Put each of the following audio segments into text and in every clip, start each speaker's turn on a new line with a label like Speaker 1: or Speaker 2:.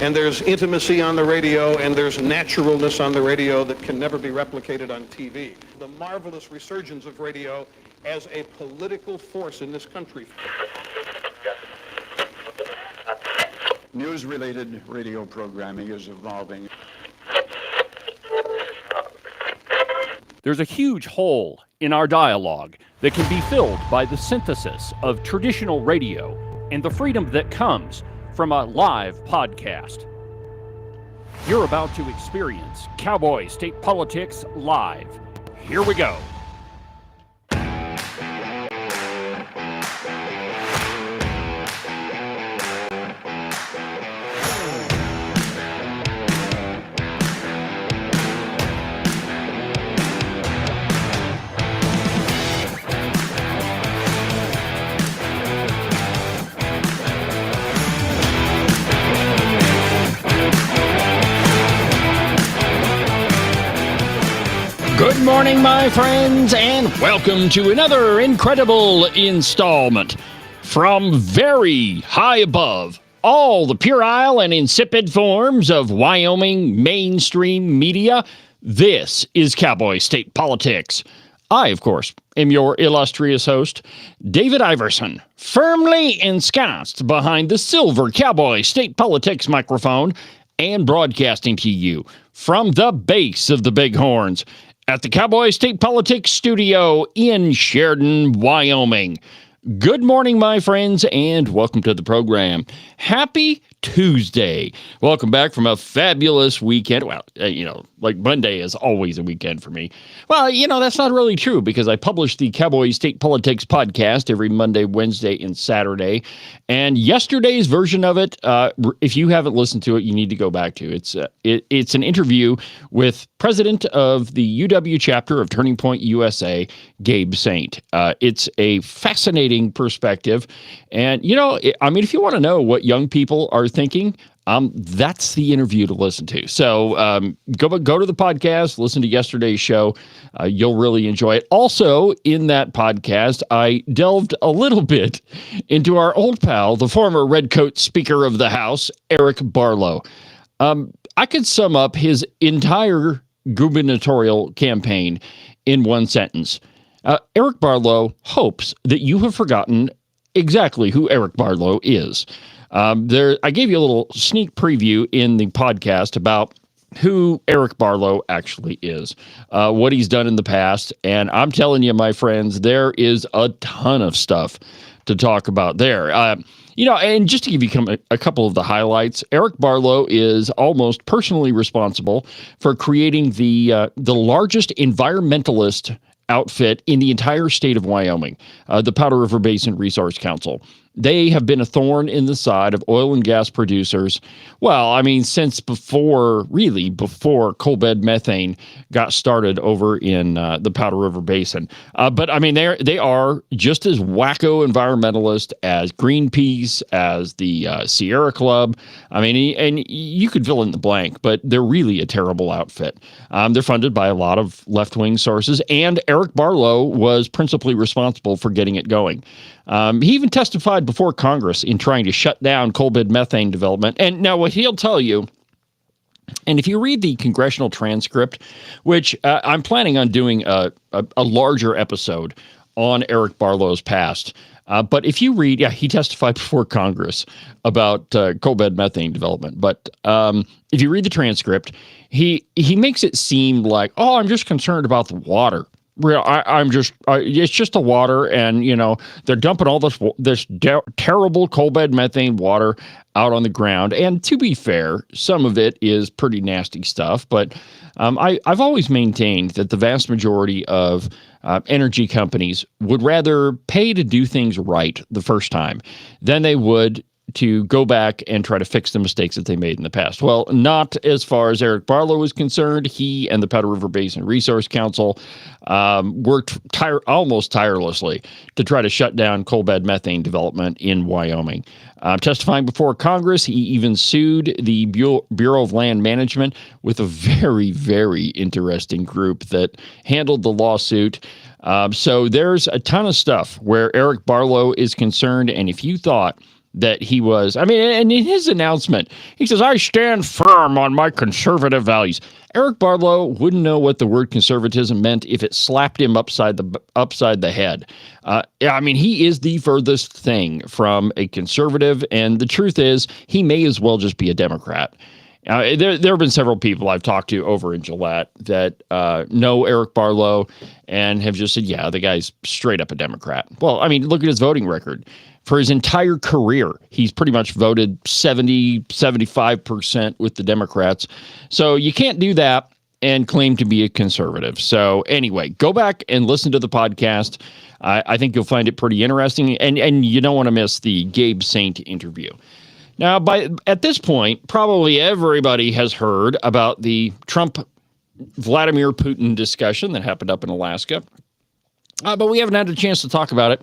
Speaker 1: And there's intimacy on the radio, and there's naturalness on the radio that can never be replicated on TV. The marvelous resurgence of radio as a political force in this country.
Speaker 2: News-related radio programming is evolving.
Speaker 3: There's a huge hole in our dialogue that can be filled by the synthesis of traditional radio and the freedom that comes from a live podcast. You're about to experience Cowboy State Politics live. Here we go. Good morning, my friends, and welcome to another incredible installment from very high above all the puerile and insipid forms of Wyoming mainstream media. This is Cowboy State Politics. I, of course, am your illustrious host, David Iverson, firmly ensconced behind the silver Cowboy State Politics microphone and broadcasting to you from the base of the Bighorns at the Cowboy State Politics studio in Sheridan, Wyoming. Good morning, my friends, and welcome to the program. Happy Tuesday. Welcome back from a fabulous weekend. Well, like Monday is always a weekend for me. Well, that's not really true because I publish the Cowboy State Politics podcast every Monday, Wednesday, and Saturday. And yesterday's version of it, if you haven't listened to it, you need to go back to. It's an interview with President of the UW chapter of Turning Point USA, Gabe Saint. It's a fascinating perspective. And, if you want to know what young people are thinking, that's the interview to listen to. So go to the podcast, listen to yesterday's show. You'll really enjoy it. Also, in that podcast, I delved a little bit into our old pal, the former Redcoat Speaker of the House, Eric Barlow. I could sum up his entire gubernatorial campaign in one sentence. Eric Barlow hopes that you have forgotten exactly who Eric Barlow is. I gave you a little sneak preview in the podcast about who Eric Barlow actually is, what he's done in the past. And I'm telling you, my friends, there is a ton of stuff to talk about there. And just to give you a couple of the highlights, Eric Barlow is almost personally responsible for creating the largest environmentalist outfit in the entire state of Wyoming, the Powder River Basin Resource Council. They have been a thorn in the side of oil and gas producers. Well, since before coal bed methane got started over in the Powder River Basin. But they are just as wacko environmentalist as Greenpeace, as the Sierra Club. And you could fill in the blank, but they're really a terrible outfit. They're funded by a lot of left-wing sources, and Eric Barlow was principally responsible for getting it going. He even testified before Congress in trying to shut down coal bed methane development. And now what he'll tell you, and if you read the congressional transcript, which I'm planning on doing a larger episode on Eric Barlow's past, but if you read, he testified before Congress about coal bed methane development. But if you read the transcript, he makes it seem like, I'm just concerned about the water. It's just the water, and they're dumping all this terrible coal bed methane water out on the ground. And to be fair, some of it is pretty nasty stuff. But I've always maintained that the vast majority of energy companies would rather pay to do things right the first time than they would to go back and try to fix the mistakes that they made in the past. Well, not as far as Eric Barlow is concerned. He and the Powder River Basin Resource Council worked almost tirelessly to try to shut down coal bed methane development in Wyoming. Testifying before Congress, he even sued the Bureau of Land Management with a very, very interesting group that handled the lawsuit. So there's a ton of stuff where Eric Barlow is concerned, and if you thought that he was. I mean, and in his announcement, he says, "I stand firm on my conservative values." Eric Barlow wouldn't know what the word conservatism meant if it slapped him upside the head. I mean, he is the furthest thing from a conservative, and the truth is, he may as well just be a Democrat. There have been several people I've talked to over in Gillette that know Eric Barlow and have just said, yeah, the guy's straight up a Democrat. Well, I mean, look at his voting record. For his entire career, he's pretty much voted 75% with the Democrats. So you can't do that and claim to be a conservative. So anyway, go back and listen to the podcast. I think you'll find it pretty interesting. And you don't want to miss the Gabe Saint interview. Now, at this point, probably everybody has heard about the Trump-Vladimir Putin discussion that happened up in Alaska. But we haven't had a chance to talk about it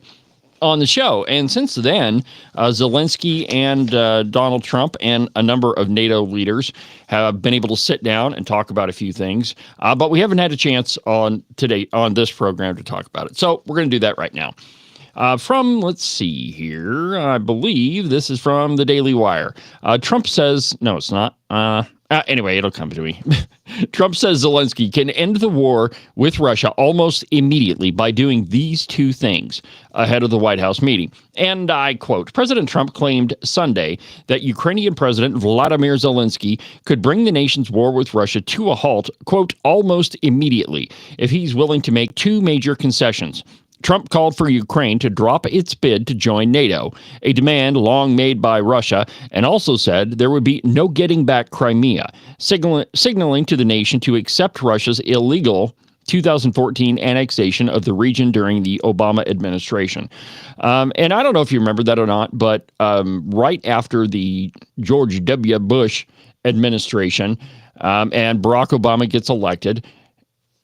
Speaker 3: on the show. And since then, Zelensky and Donald Trump and a number of NATO leaders have been able to sit down and talk about a few things. But we haven't had a chance on this program to talk about it. So we're going to do that right now. Let's see here, I believe this is from the Daily Wire. Trump says, no, it's not. Anyway, it'll come to me. Trump says Zelensky can end the war with Russia almost immediately by doing these two things ahead of the White House meeting. And I quote, President Trump claimed Sunday that Ukrainian President Vladimir Zelensky could bring the nation's war with Russia to a halt, quote, almost immediately, if he's willing to make two major concessions. Trump called for Ukraine to drop its bid to join NATO, a demand long made by Russia, and also said there would be no getting back Crimea, signaling to the nation to accept Russia's illegal 2014 annexation of the region during the Obama administration. And I don't know if you remember that or not, but right after the George W. Bush administration and Barack Obama gets elected,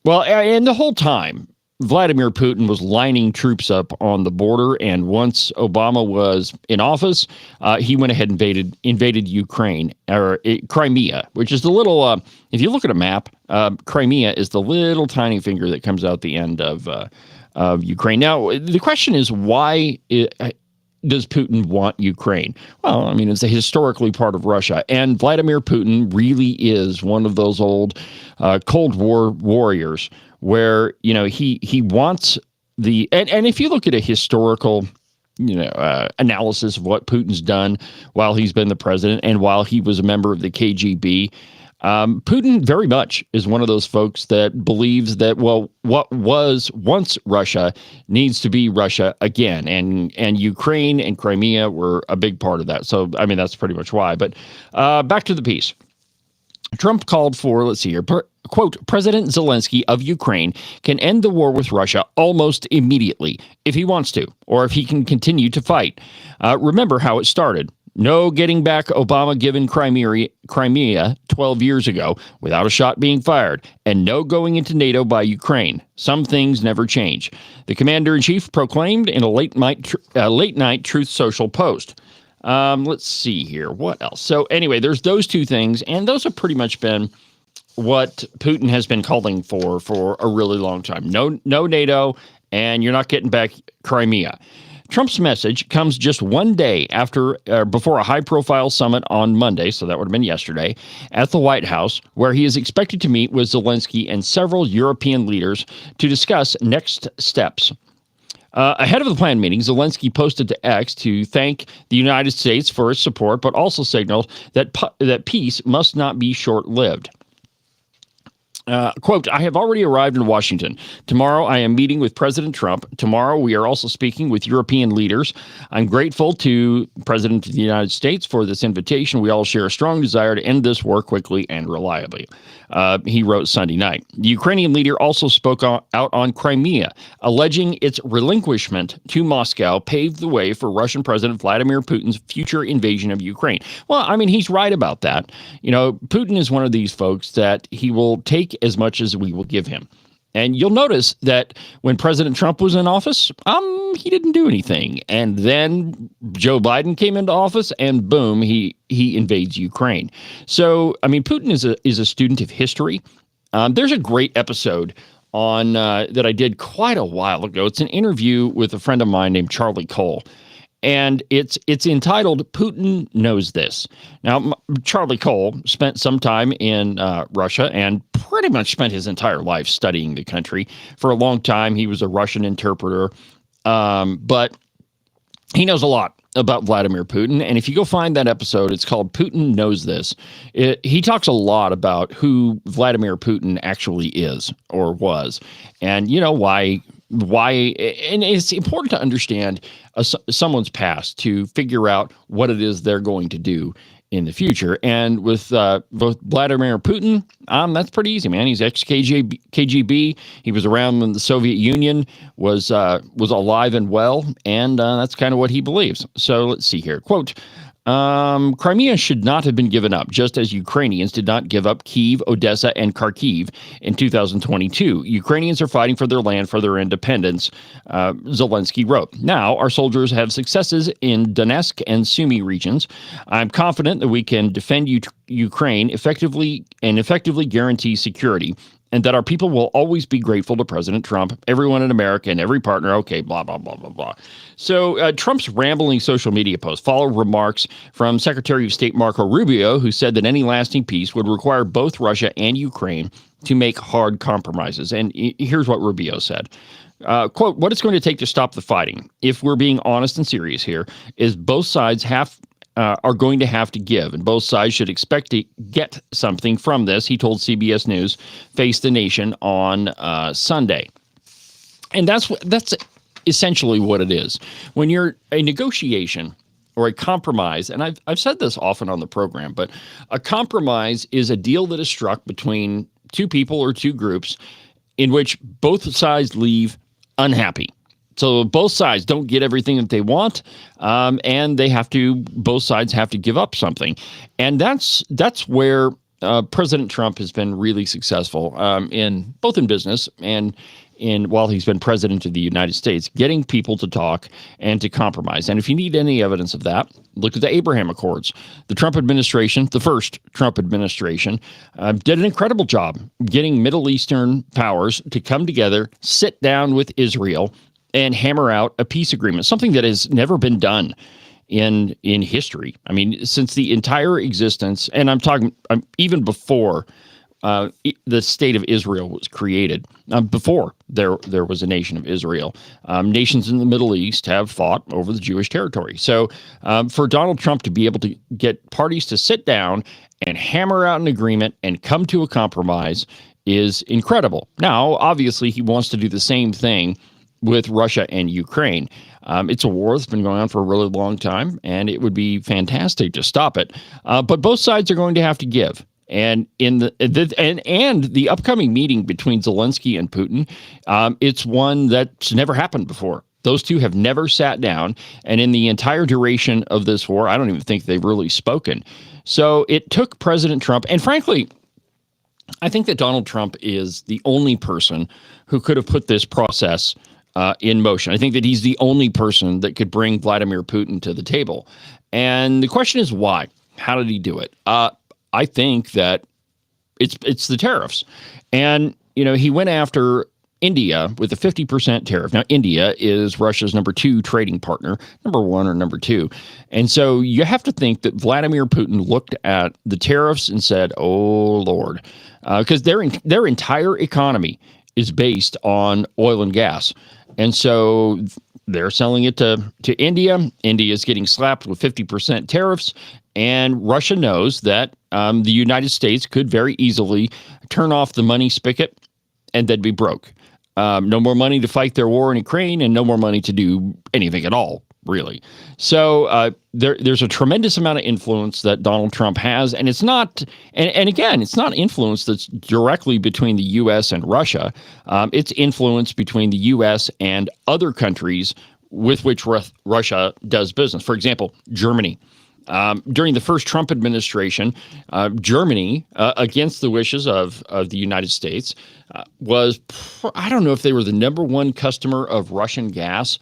Speaker 3: well, and the whole time, Vladimir Putin was lining troops up on the border, and once Obama was in office, he went ahead and invaded Ukraine, or Crimea, which is the little, if you look at a map, Crimea is the little tiny finger that comes out the end of Ukraine. Now, the question is, why does Putin want Ukraine? Well, I mean, it's a historically part of Russia, and Vladimir Putin really is one of those old Cold War warriors where, you know, he wants and if you look at a historical, analysis of what Putin's done while he's been the president and while he was a member of the KGB, Putin very much is one of those folks that believes that, well, what was once Russia needs to be Russia again. And Ukraine and Crimea were a big part of that. So, I mean, that's pretty much why. But back to the piece. Trump called for, let's see here, quote, President Zelensky of Ukraine can end the war with Russia almost immediately if he wants to, or if he can continue to fight. Remember how it started. No getting back Obama-given Crimea 12 years ago without a shot being fired, and no going into NATO by Ukraine. Some things never change. The commander-in-chief proclaimed in a late-night Truth Social post. Let's see here. What else? So anyway, there's those two things, and those have pretty much been what Putin has been calling for a really long time. No NATO, and you're not getting back Crimea. Trump's message comes just one day before a high-profile summit on Monday, so that would have been yesterday, at the White House, where he is expected to meet with Zelensky and several European leaders to discuss next steps. Ahead of the planned meeting, Zelensky posted to X to thank the United States for its support, but also signaled that peace must not be short-lived. Quote, I have already arrived in Washington. Tomorrow I am meeting with President Trump. Tomorrow we are also speaking with European leaders. I'm grateful to the President of the United States for this invitation. We all share a strong desire to end this war quickly and reliably. He wrote Sunday night. The Ukrainian leader also spoke out on Crimea, alleging its relinquishment to Moscow paved the way for Russian President Vladimir Putin's future invasion of Ukraine. Well, I mean, he's right about that. You know, Putin is one of these folks that he will take as much as we will give him. And you'll notice that when President Trump was in office, he didn't do anything. And then Joe Biden came into office, and boom, he invades Ukraine. So, I mean, Putin is a student of history. There's a great episode on that I did quite a while ago. It's an interview with a friend of mine named Charlie Cole. and it's entitled "Putin Knows This." Now, Charlie Cole spent some time in Russia and pretty much spent his entire life studying the country. For a long time, he was a Russian interpreter, but he knows a lot about Vladimir Putin. And if you go find that episode, it's called Putin Knows This. He talks a lot about who Vladimir Putin actually is or was, and why, and it's important to understand someone's past to figure out what it is they're going to do in the future. And with both Vladimir Putin, that's pretty easy, man. He's ex-KGB. He was around when the Soviet Union was alive and well, and that's kind of what he believes. So let's see here. Quote, Crimea should not have been given up, just as Ukrainians did not give up Kyiv, Odessa, and Kharkiv in 2022. Ukrainians are fighting for their land, for their independence, Zelensky wrote. Now, our soldiers have successes in Donetsk and Sumy regions. I'm confident that we can defend Ukraine effectively guarantee security, and that our people will always be grateful to President Trump, everyone in America, and every partner. Okay, blah, blah, blah, blah, blah. So Trump's rambling social media posts follow remarks from Secretary of State Marco Rubio, who said that any lasting peace would require both Russia and Ukraine to make hard compromises. And here's what Rubio said. Quote, what it's going to take to stop the fighting, if we're being honest and serious here, is both sides are going to have to give, and both sides should expect to get something from this, he told CBS News Face the Nation on Sunday. And that's essentially what it is. When you're a negotiation or a compromise, and I've said this often on the program, but a compromise is a deal that is struck between two people or two groups in which both sides leave unhappy. So both sides don't get everything that they want, and both sides have to give up something. And that's where President Trump has been really successful in both in business and while he's been president of the United States, getting people to talk and to compromise. And if you need any evidence of that, look at the Abraham Accords. The Trump administration, the first Trump administration, did an incredible job getting Middle Eastern powers to come together, sit down with Israel, and hammer out a peace agreement, something that has never been done in history. I mean, since the entire existence, and I'm talking even before the state of Israel was created, before there was a nation of Israel, nations in the Middle East have fought over the Jewish territory. So for Donald Trump to be able to get parties to sit down and hammer out an agreement and come to a compromise is incredible. Now, obviously, he wants to do the same thing with Russia and Ukraine. It's a war that's been going on for a really long time, and it would be fantastic to stop it. But both sides are going to have to give. And in the upcoming meeting between Zelensky and Putin, it's one that's never happened before. Those two have never sat down, and in the entire duration of this war, I don't even think they've really spoken. So it took President Trump, and frankly, I think that Donald Trump is the only person who could have put this process in motion. I think that he's the only person that could bring Vladimir Putin to the table. And the question is why? How did he do it? I think that it's the tariffs. And, he went after India with a 50% tariff. Now, India is Russia's number 2 trading partner, number 1 or number 2. And so you have to think that Vladimir Putin looked at the tariffs and said, oh, Lord, because their entire economy is based on oil and gas. And so they're selling it to India. India is getting slapped with 50% tariffs. And Russia knows that the United States could very easily turn off the money spigot and they'd be broke. No more money to fight their war in Ukraine and no more money to do anything at all, really. So there's a tremendous amount of influence that Donald Trump has. And it's not, and again, it's not influence that's directly between the U.S. and Russia. It's influence between the U.S. and other countries with which Russia does business. For example, Germany. During the first Trump administration, Germany, against the wishes of the United States, was, I don't know if they were the number 1 customer of Russian gas,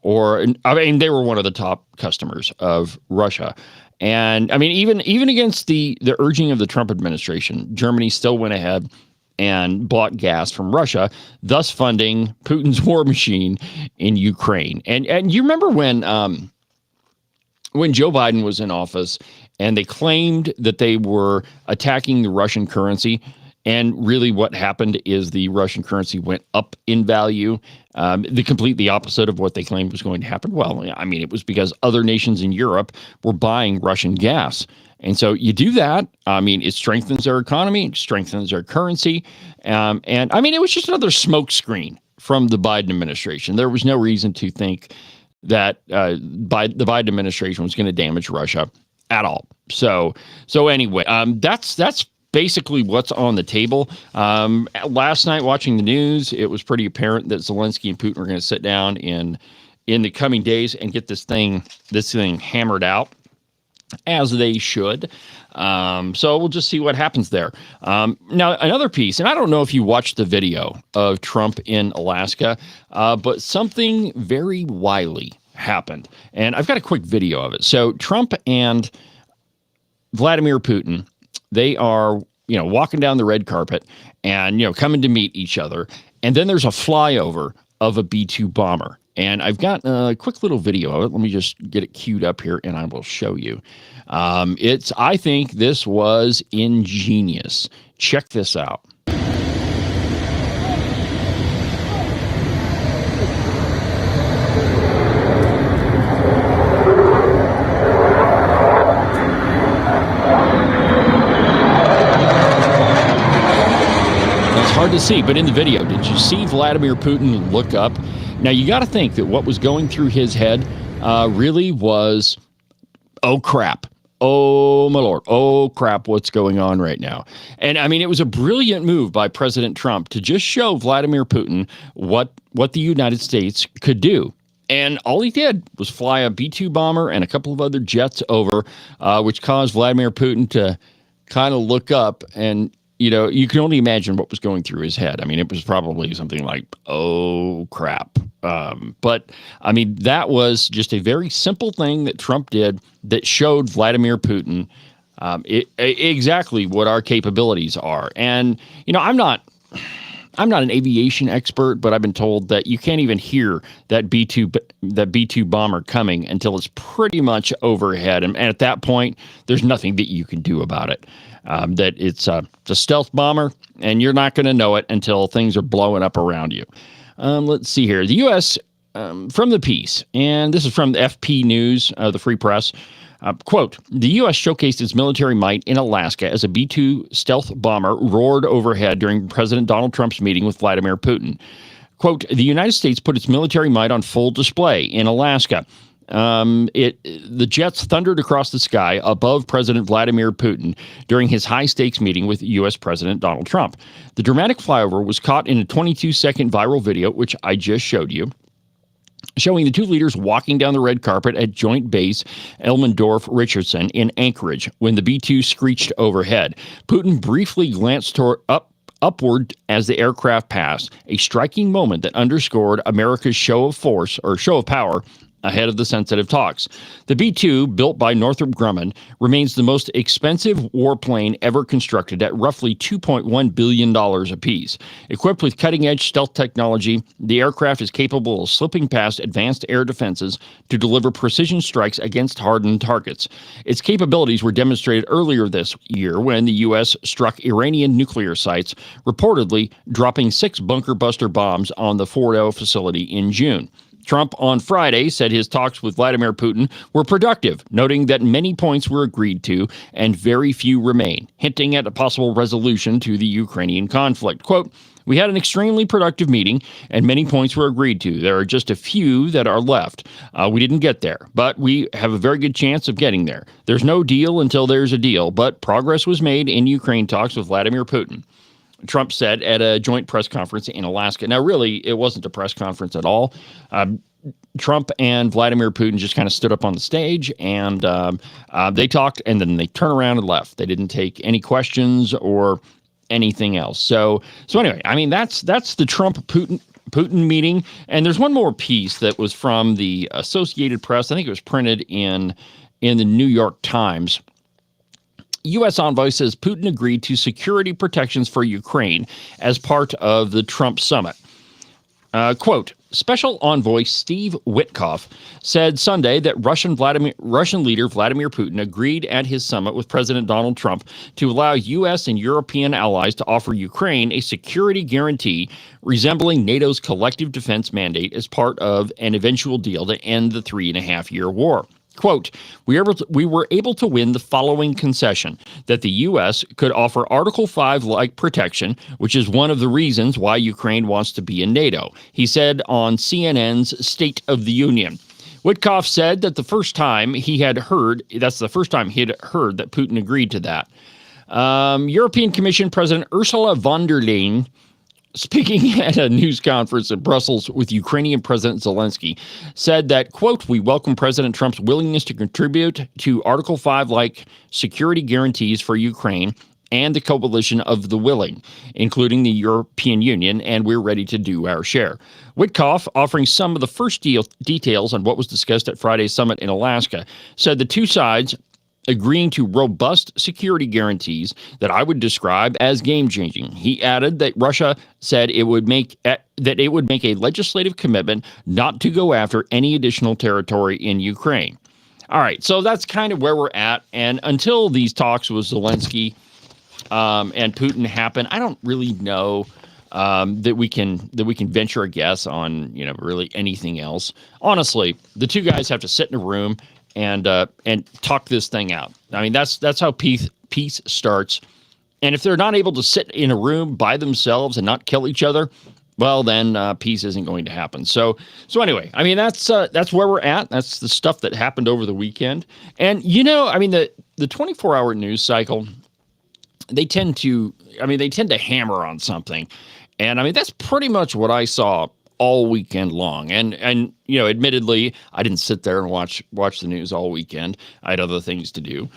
Speaker 3: they were one of the top customers of Russia. And I mean, even against the urging of the Trump administration, Germany still went ahead and bought gas from Russia, thus funding Putin's war machine in Ukraine. And you remember when when Joe Biden was in office, and they claimed that they were attacking the Russian currency. And really what happened is the Russian currency went up in value, the completely opposite of what they claimed was going to happen. Well, I mean, it was because other nations in Europe were buying Russian gas. And so you do that. I mean, it strengthens their economy, it strengthens their currency. And I mean, it was just another smokescreen from the Biden administration. There was no reason to think that the Biden administration was going to damage Russia at all. So anyway, that's basically what's on the table. Last night, watching the news, it was pretty apparent that Zelensky and Putin are going to sit down in the coming days and get this thing hammered out, as they should. So we'll just see what happens there. Now, another piece, and I don't know if you watched the video of Trump in Alaska, but something very wily happened. And I've got a quick video of it. So Trump and Vladimir Putin, they are, walking down the red carpet and, coming to meet each other. And then there's a flyover of a B-2 bomber. And I've got a quick little video of it. Let me just get it queued up here and I will show you. I think this was ingenious. Check this out. Hard to see, but in the video, did you see Vladimir Putin look up? Now, you got to think that what was going through his head really was, oh, crap. Oh, my Lord. Oh, crap, what's going on right now? And, I mean, it was a brilliant move by President Trump to just show Vladimir Putin what the United States could do. And all he did was fly a B-2 bomber and a couple of other jets over, which caused Vladimir Putin to kind of look up and, you can only imagine what was going through his head. I mean, it was probably something like, oh, crap. But, I mean, that was just a very simple thing that Trump did that showed Vladimir Putin exactly what our capabilities are. And, I'm not an aviation expert, but I've been told that you can't even hear that B-2 bomber coming until it's pretty much overhead. And at that point, there's nothing that you can do about it. That it's a stealth bomber, and you're not going to know it until things are blowing up around you. Let's see here. The U.S., from the piece, and this is from the FP News, the Free Press, quote, the U.S. showcased its military might in Alaska as a B-2 stealth bomber roared overhead during President Donald Trump's meeting with Vladimir Putin. Quote, the United States put its military might on full display in Alaska. The jets thundered across the sky above President Vladimir Putin during his high-stakes meeting with U.S. President Donald Trump. The dramatic flyover was caught in a 22-second viral video, which I just showed you, showing the two leaders walking down the red carpet at Joint Base Elmendorf-Richardson in Anchorage when the B-2 screeched overhead. Putin briefly glanced upward as the aircraft passed, a striking moment that underscored America's show of power ahead of the sensitive talks. The B-2, built by Northrop Grumman, remains the most expensive warplane ever constructed at roughly $2.1 billion apiece. Equipped with cutting-edge stealth technology, the aircraft is capable of slipping past advanced air defenses to deliver precision strikes against hardened targets. Its capabilities were demonstrated earlier this year when the U.S. struck Iranian nuclear sites, reportedly dropping 6 bunker-buster bombs on the Fordo facility in June. Trump on Friday said his talks with Vladimir Putin were productive, noting that many points were agreed to and very few remain, hinting at a possible resolution to the Ukrainian conflict. Quote, we had an extremely productive meeting and many points were agreed to. There are just a few that are left. We didn't get there, but we have a very good chance of getting there. There's no deal until there's a deal, but progress was made in Ukraine talks with Vladimir Putin, Trump said at a joint press conference in Alaska. Now, really, it wasn't a press conference at all. Trump and Vladimir Putin just kind of stood up on the stage and they talked and then they turned around and left. They didn't take any questions or anything else. So anyway, I mean, that's the Trump-Putin meeting. And there's one more piece that was from the Associated Press. I think it was printed in the New York Times. U.S. envoy says Putin agreed to security protections for Ukraine as part of the Trump summit. Quote, Special Envoy Steve Witkoff said Sunday that Russian leader Vladimir Putin agreed at his summit with President Donald Trump to allow U.S. and European allies to offer Ukraine a security guarantee resembling NATO's collective defense mandate as part of an eventual deal to end the 3.5-year war. Quote, we were able to win the following concession, that the U.S. could offer Article 5-like protection, which is one of the reasons why Ukraine wants to be in NATO, he said on CNN's State of the Union. Witkoff said that the first time he had heard that Putin agreed to that. European Commission President Ursula von der Leyen, speaking at a news conference in Brussels with Ukrainian President Zelensky, said that, quote, we welcome President Trump's willingness to contribute to Article 5-like security guarantees for Ukraine and the coalition of the willing, including the European Union, and we're ready to do our share. Witkoff, offering some of the first details on what was discussed at Friday's summit in Alaska, said the two sides agreeing to robust security guarantees that I would describe as game-changing. He added that Russia said it would make a legislative commitment not to go after any additional territory in Ukraine. All right, so that's kind of where we're at. And until these talks with Zelensky and Putin happen, I don't really know that we can venture a guess on really anything else. Honestly, the two guys have to sit in a room and talk this thing out. I mean, that's how peace starts. And if they're not able to sit in a room by themselves and not kill each other, well, then peace isn't going to happen. So anyway, I mean, that's where we're at. That's the stuff that happened over the weekend. And I mean, the 24-hour news cycle, they tend to hammer on something. And I mean, that's pretty much what I saw all weekend long. And admittedly, I didn't sit there and watch the news all weekend. I had other things to do.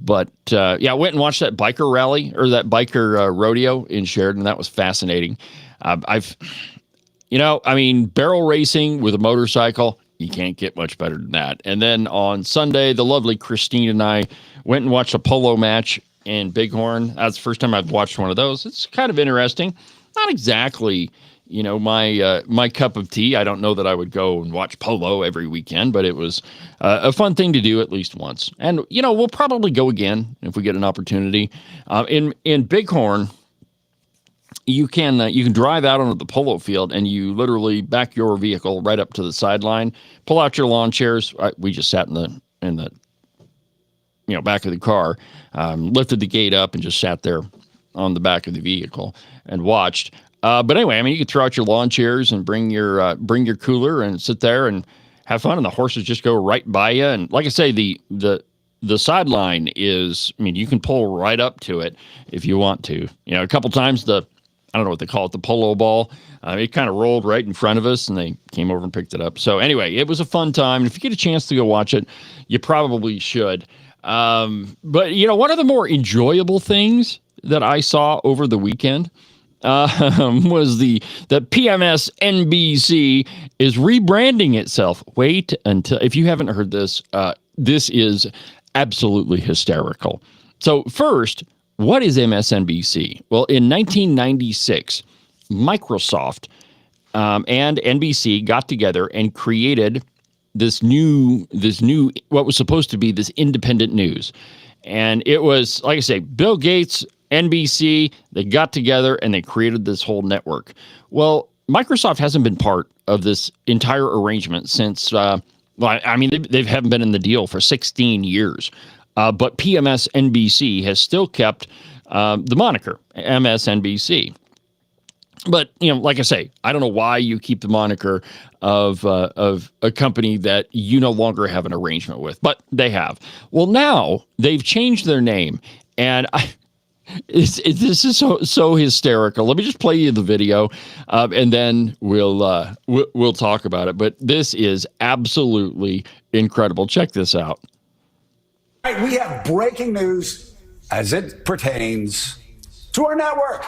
Speaker 3: But I went and watched that biker rally or that biker rodeo in Sheridan. That was fascinating. Barrel racing with a motorcycle, you can't get much better than that. And then on Sunday, the lovely Christine and I went and watched a polo match in Bighorn. That's the first time I've watched one of those. It's kind of interesting. Not exactly my cup of tea. I don't know that I would go and watch polo every weekend, but it was a fun thing to do at least once. And, we'll probably go again if we get an opportunity. In Bighorn, you can drive out onto the polo field and you literally back your vehicle right up to the sideline, pull out your lawn chairs. We just sat in the back of the car, lifted the gate up and just sat there on the back of the vehicle and watched. But anyway, I mean, you could throw out your lawn chairs and bring your cooler and sit there and have fun, and the horses just go right by you. And like I say, the sideline is, I mean, you can pull right up to it if you want to. A couple times I don't know what they call it, the polo ball, it kind of rolled right in front of us, and they came over and picked it up. So anyway, it was a fun time. And if you get a chance to go watch it, you probably should. But one of the more enjoyable things that I saw over the weekend was that PMS NBC is rebranding itself. Wait until, if you haven't heard this, this is absolutely hysterical. So first, what is MSNBC? Well, in 1996, Microsoft and NBC got together and created this new what was supposed to be this independent news. And it was, like I say, Bill Gates, NBC, they got together and they created this whole network. Well, Microsoft hasn't been part of this entire arrangement since, they haven't been in the deal for 16 years. But PMS NBC has still kept the moniker MSNBC. But, like I say, I don't know why you keep the moniker of a company that you no longer have an arrangement with, but they have. Well, now they've changed their name, and this is so hysterical. Let me just play you the video, and then we'll talk about it. But this is absolutely incredible. Check this out.
Speaker 4: All right, we have breaking news as it pertains to our network.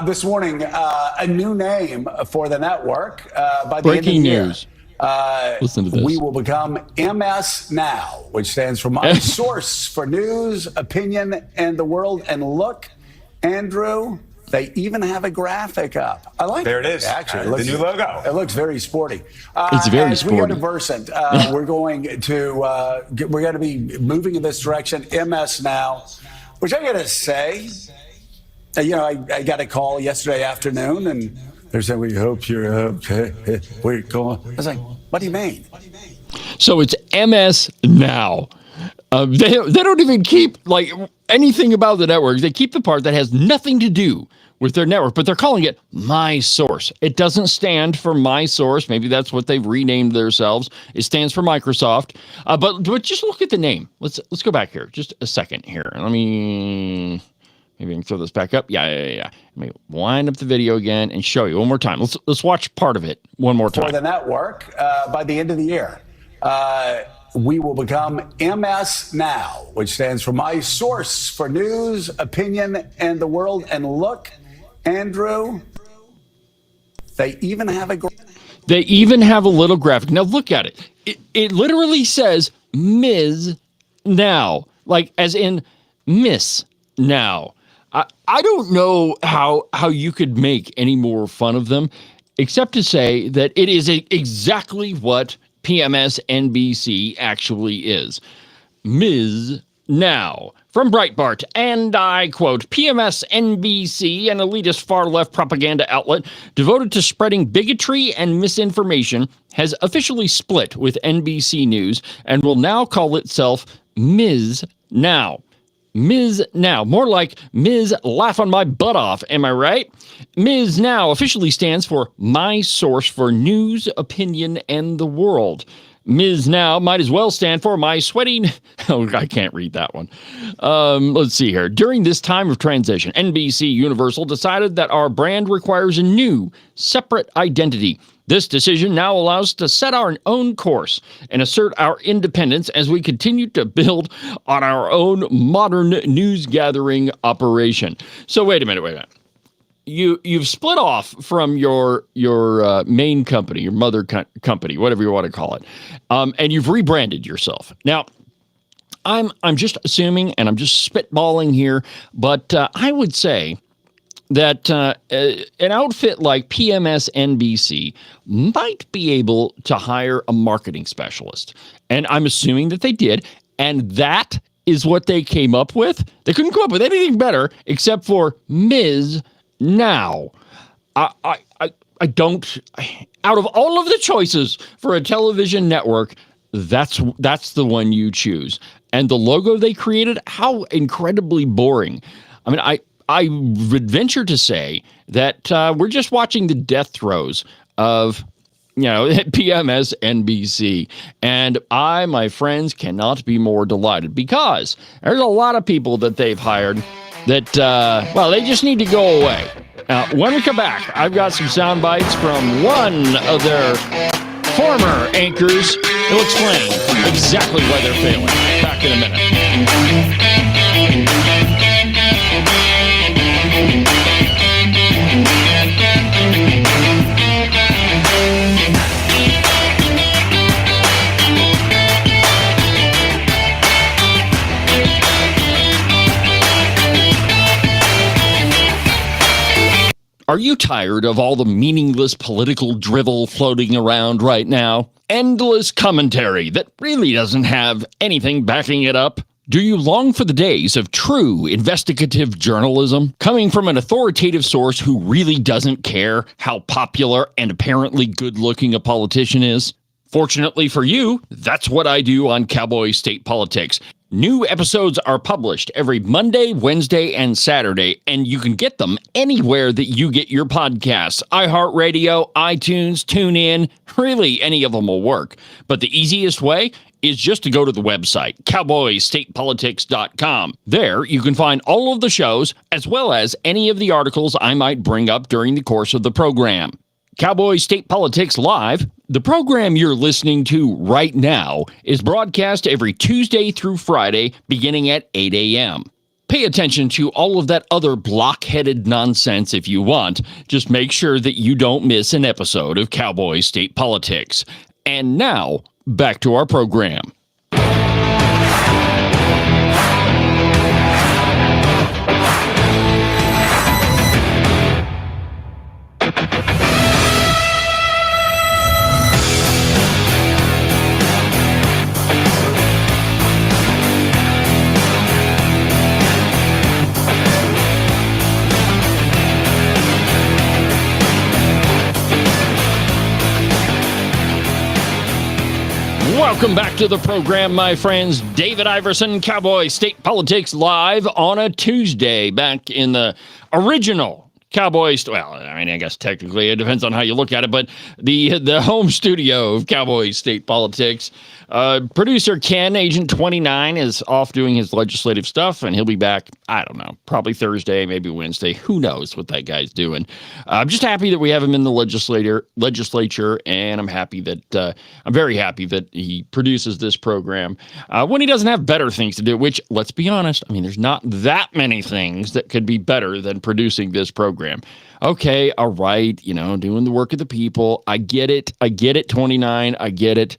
Speaker 4: This morning, a new name for the network. By the
Speaker 3: breaking
Speaker 4: end of the
Speaker 3: news. Listen to this.
Speaker 4: We will become MS Now, which stands for My Source for News, Opinion, and the World. And look, Andrew, They even have a graphic up. I like
Speaker 5: There it is.
Speaker 4: Actually,
Speaker 5: The new logo.
Speaker 4: It looks very sporty.
Speaker 3: It's very
Speaker 4: as we go
Speaker 3: sporty.
Speaker 4: to Versant, we're going to be moving in this direction. MS Now, which I got to say, I got a call yesterday afternoon, and they're saying, "We hope you're okay. We're going." I was like, "What do you mean?"
Speaker 3: So it's MS Now. They don't even keep like anything about the network. They keep the part that has nothing to do with their network, but they're calling it My Source. It doesn't stand for My Source. Maybe that's what they've renamed themselves. It stands for Microsoft. But just look at the name. Let's go back here. Just a second here. Maybe I can throw this back up. Yeah. Let me wind up the video again and show you one more time. Let's watch part of it one more time.
Speaker 4: For the network, by the end of the year, we will become MS Now, which stands for My Source for news, opinion, and the world. And look, Andrew, they even have a little graphic. Now look at it. It literally says Ms. Now, like as in Miss Now. I don't know how you could make any more fun of them, except to say that it is exactly what PMS NBC actually is. Ms. Now. From Breitbart, and I quote, PMS NBC, an elitist far-left propaganda outlet devoted to spreading bigotry and misinformation, has officially split with NBC News and will now call itself Ms. Now. Ms. Now, more like Ms. Laugh on My Butt Off, am I right? Ms. Now officially stands for My Source for News, Opinion, and the World. Ms. Now might as well stand for My Sweating... Oh, I can't read that one. Let's see here. During this time of transition, NBC Universal decided that our brand requires a new, separate identity. This decision now allows us to set our own course and assert our independence as we continue to build on our own modern news-gathering operation. So wait a minute. You've split off from your main company, your mother company, whatever you want to call it, and you've rebranded yourself. Now, I'm just assuming, and I'm just spitballing here, but I would say that an outfit like PMS NBC might be able to hire a marketing specialist, and I'm assuming that they did, and that is what they came up with. They couldn't come up with anything better except for Ms. Now. I don't, out of all of the choices for a television network, that's the one you choose. And the logo they created, how incredibly boring. I mean, I would venture to say that we're just watching the death throes of, PMS NBC. And I, my friends, cannot be more delighted because there's a lot of people that they've hired that, they just need to go away. When we come back, I've got some sound bites from one of their former anchors who'll explain exactly why they're failing. Back in a minute. Are you tired of all the meaningless political drivel floating around right now? Endless commentary that really doesn't have anything backing it up? Do you long for the days of true investigative journalism coming from an authoritative source who really doesn't care how popular and apparently good-looking a politician is? Fortunately for you, that's what I do on Cowboy State Politics. New episodes are published every Monday, Wednesday, and Saturday, and you can get them anywhere that you get your podcasts. iHeartRadio, iTunes, TuneIn, really any of them will work. But the easiest way is just to go to the website, cowboystatepolitics.com. There, you can find all of the shows, as well as any of the articles I might bring up during the course of the program. Cowboy State Politics Live, the program you're listening to right now, is broadcast every Tuesday through Friday, beginning at 8 a.m. Pay attention to all of that other block-headed nonsense if you want. Just make sure that you don't miss an episode of Cowboy State Politics. And now, back to our program.
Speaker 3: Welcome back to the program, my friends. David Iverson, Cowboy State Politics, live on a Tuesday, back in the original Cowboy, well, I mean, I guess technically it depends on how you look at it, but the home studio of Cowboy State Politics. Producer Ken, Agent 29, is off doing his legislative stuff, and he'll be back, I don't know, probably Thursday, maybe Wednesday. Who knows what that guy's doing? I'm just happy that we have him in the legislature, and I'm very happy that he produces this program when he doesn't have better things to do, which, let's be honest, I mean, there's not that many things that could be better than producing this program. Okay, all right, doing the work of the people. I get it, 29, I get it.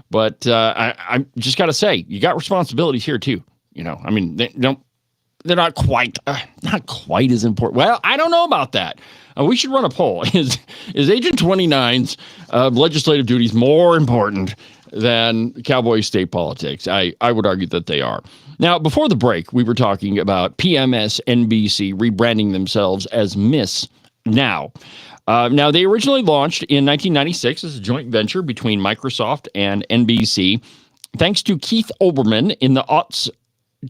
Speaker 3: But I just got to say, you got responsibilities here too. I mean, they're not quite as important. Well, I don't know about that. We should run a poll. Is Agent 29's legislative duties more important than Cowboy State Politics? I would argue that they are. Now, before the break, we were talking about PMS NBC rebranding themselves as Miss Now. Now, they originally launched in 1996 as a joint venture between Microsoft and NBC. Thanks to Keith Olbermann in the aughts,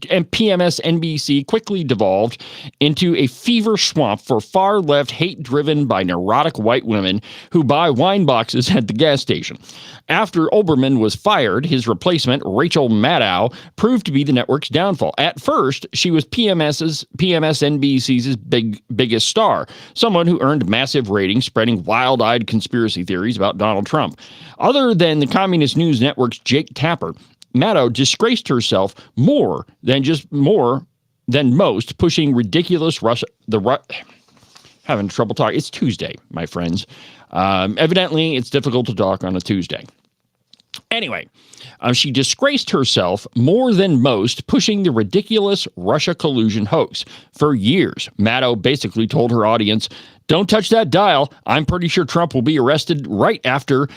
Speaker 3: and PMS NBC quickly devolved into a fever swamp for far-left hate driven by neurotic white women who buy wine boxes at the gas station. After Olbermann was fired, his replacement, Rachel Maddow, proved to be the network's downfall. At first, she was PMS NBC's biggest star, someone who earned massive ratings, spreading wild-eyed conspiracy theories about Donald Trump. Other than the Communist News Network's Jake Tapper, Maddow disgraced herself more than most, pushing ridiculous having trouble talking. It's Tuesday, my friends. Evidently, it's difficult to talk on a Tuesday. Anyway, she disgraced herself more than most, pushing the ridiculous Russia collusion hoax. For years, Maddow basically told her audience, "Don't touch that dial. I'm pretty sure Trump will be arrested right after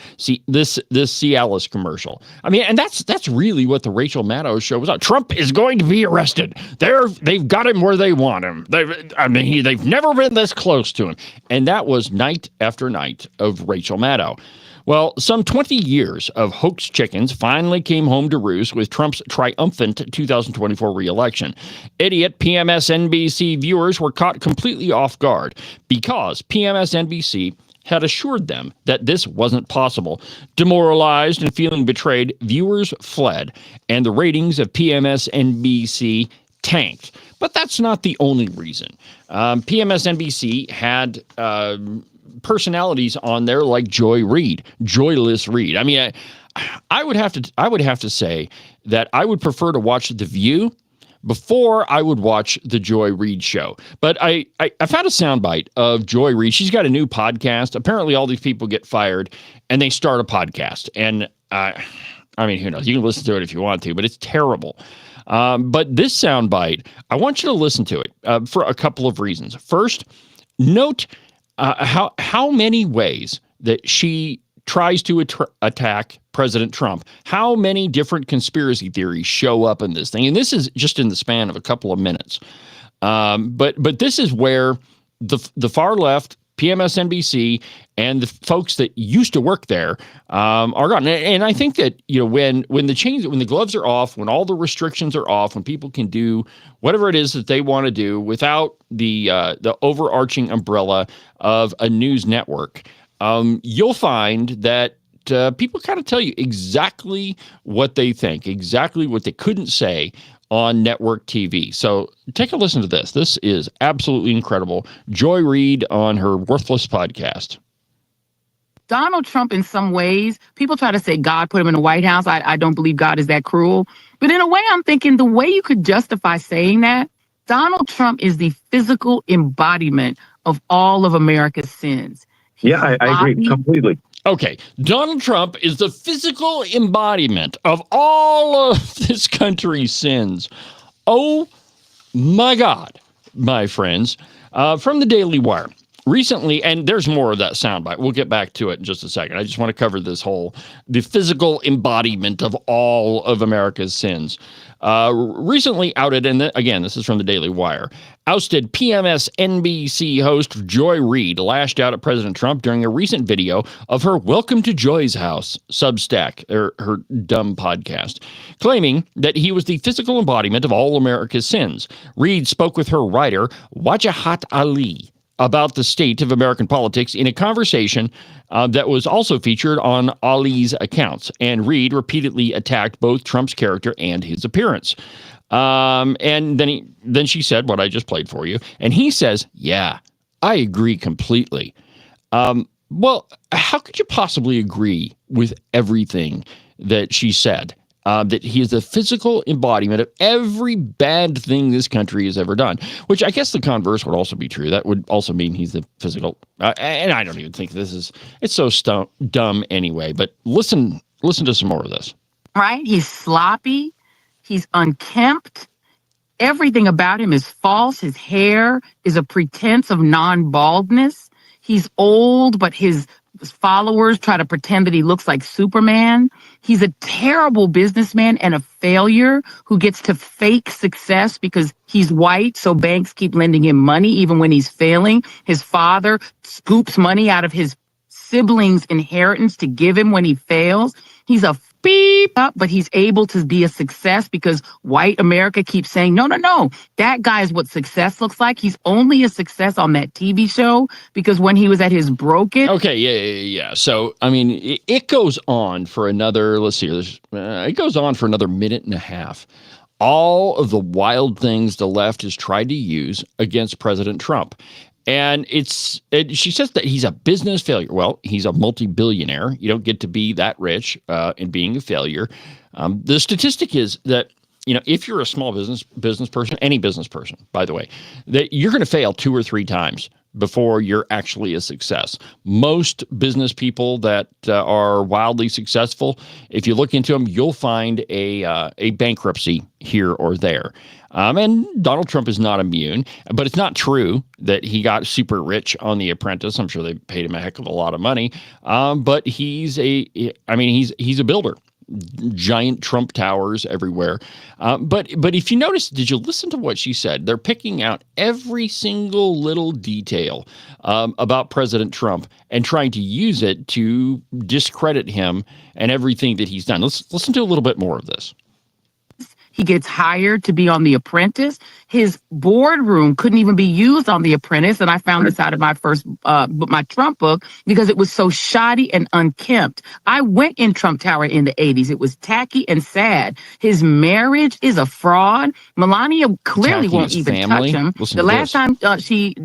Speaker 3: this Cialis commercial." I mean, and that's really what the Rachel Maddow show was on. Trump is going to be arrested. They've got him where they want him. They've never been this close to him. And that was night after night of Rachel Maddow. Well, some 20 years of hoax chickens finally came home to roost with Trump's triumphant 2024 re-election. Idiot PMSNBC viewers were caught completely off guard because PMSNBC had assured them that this wasn't possible. Demoralized and feeling betrayed, viewers fled, and the ratings of PMSNBC tanked. But that's not the only reason. PMSNBC had personalities on there like Joyless Reed. I mean, I would have to say that I would prefer to watch The View before I would watch the Joy Reid show. But I found a soundbite of Joy Reid. She's got a new podcast. Apparently, all these people get fired and they start a podcast. And I mean, who knows? You can listen to it if you want to, but it's terrible. But this soundbite, I want you to listen to it for a couple of reasons. First, note how many ways that she tries to attack President Trump. How many different conspiracy theories show up in this thing? And this is just in the span of a couple of minutes. But this is where the far left, PMSNBC, and the folks that used to work there are gone. And I think that when the gloves are off, when all the restrictions are off, when people can do whatever it is that they want to do without the overarching umbrella of a news network, you'll find that people kind of tell you exactly what they think, exactly what they couldn't say on network TV. So take a listen to this. This is absolutely incredible. Joy Reid on her Worthless podcast.
Speaker 5: Donald Trump, in some ways, people try to say God put him in the White House. I don't believe God is that cruel. But in a way, I'm thinking the way you could justify saying that, Donald Trump is the physical embodiment of all of America's sins.
Speaker 6: Yeah, I agree completely.
Speaker 3: Okay, Donald Trump is the physical embodiment of all of this country's sins. Oh, my God, my friends. From the Daily Wire. recently, and there's more of that soundbite. We'll get back to it in just a second. I just want to cover the physical embodiment of all of America's sins. Recently outed, and again, this is from the Daily Wire, ousted PMS NBC host Joy Reid lashed out at President Trump during a recent video of her Welcome to Joy's House Substack, her dumb podcast, claiming that he was the physical embodiment of all America's sins. Reid spoke with her writer, Wajahat Ali, about the state of American politics in a conversation that was also featured on Ali's accounts. And Reid repeatedly attacked both Trump's character and his appearance. And then she said what I just played for you. And he says, yeah, I agree completely. Well, how could you possibly agree with everything that she said? That he is the physical embodiment of every bad thing this country has ever done, which I guess the converse would also be true. That would also mean he's the physical, and I don't even think it's so dumb anyway, but listen to some more of this.
Speaker 5: Right? He's sloppy. He's unkempt. Everything about him is false. His hair is a pretense of non-baldness. He's old, but his followers try to pretend that he looks like Superman. He's a terrible businessman and a failure who gets to fake success because he's white, so banks keep lending him money even when he's failing. His father scoops money out of his siblings' inheritance to give him when he fails. He's a beep up, but he's able to be a success because white America keeps saying, no, that guy is what success looks like. He's only a success on that TV show because when he was at his broken.
Speaker 3: Okay, yeah. So, I mean, it goes on for another, let's see, it goes on for another minute and a half. All of the wild things the left has tried to use against President Trump. And she says that he's a business failure. Well, he's a multi-billionaire. You don't get to be that rich in being a failure. The statistic is that, if you're a small business person, any business person, by the way, that you're going to fail 2 or 3 times before you're actually a success. Most business people that are wildly successful, if you look into them, you'll find a bankruptcy here or there. And Donald Trump is not immune, but it's not true that he got super rich on The Apprentice. I'm sure they paid him a heck of a lot of money. But he's a builder. Giant Trump towers everywhere. But if you notice, did you listen to what she said? They're picking out every single little detail about President Trump and trying to use it to discredit him and everything that he's done. Let's listen to a little bit more of this.
Speaker 5: He gets hired to be on The Apprentice. His boardroom couldn't even be used on The Apprentice. And I found this out in my first my Trump book because it was so shoddy and unkempt. I went in Trump Tower in the 80s. It was tacky and sad. His marriage is a fraud. Melania clearly won't even touch him. The last time she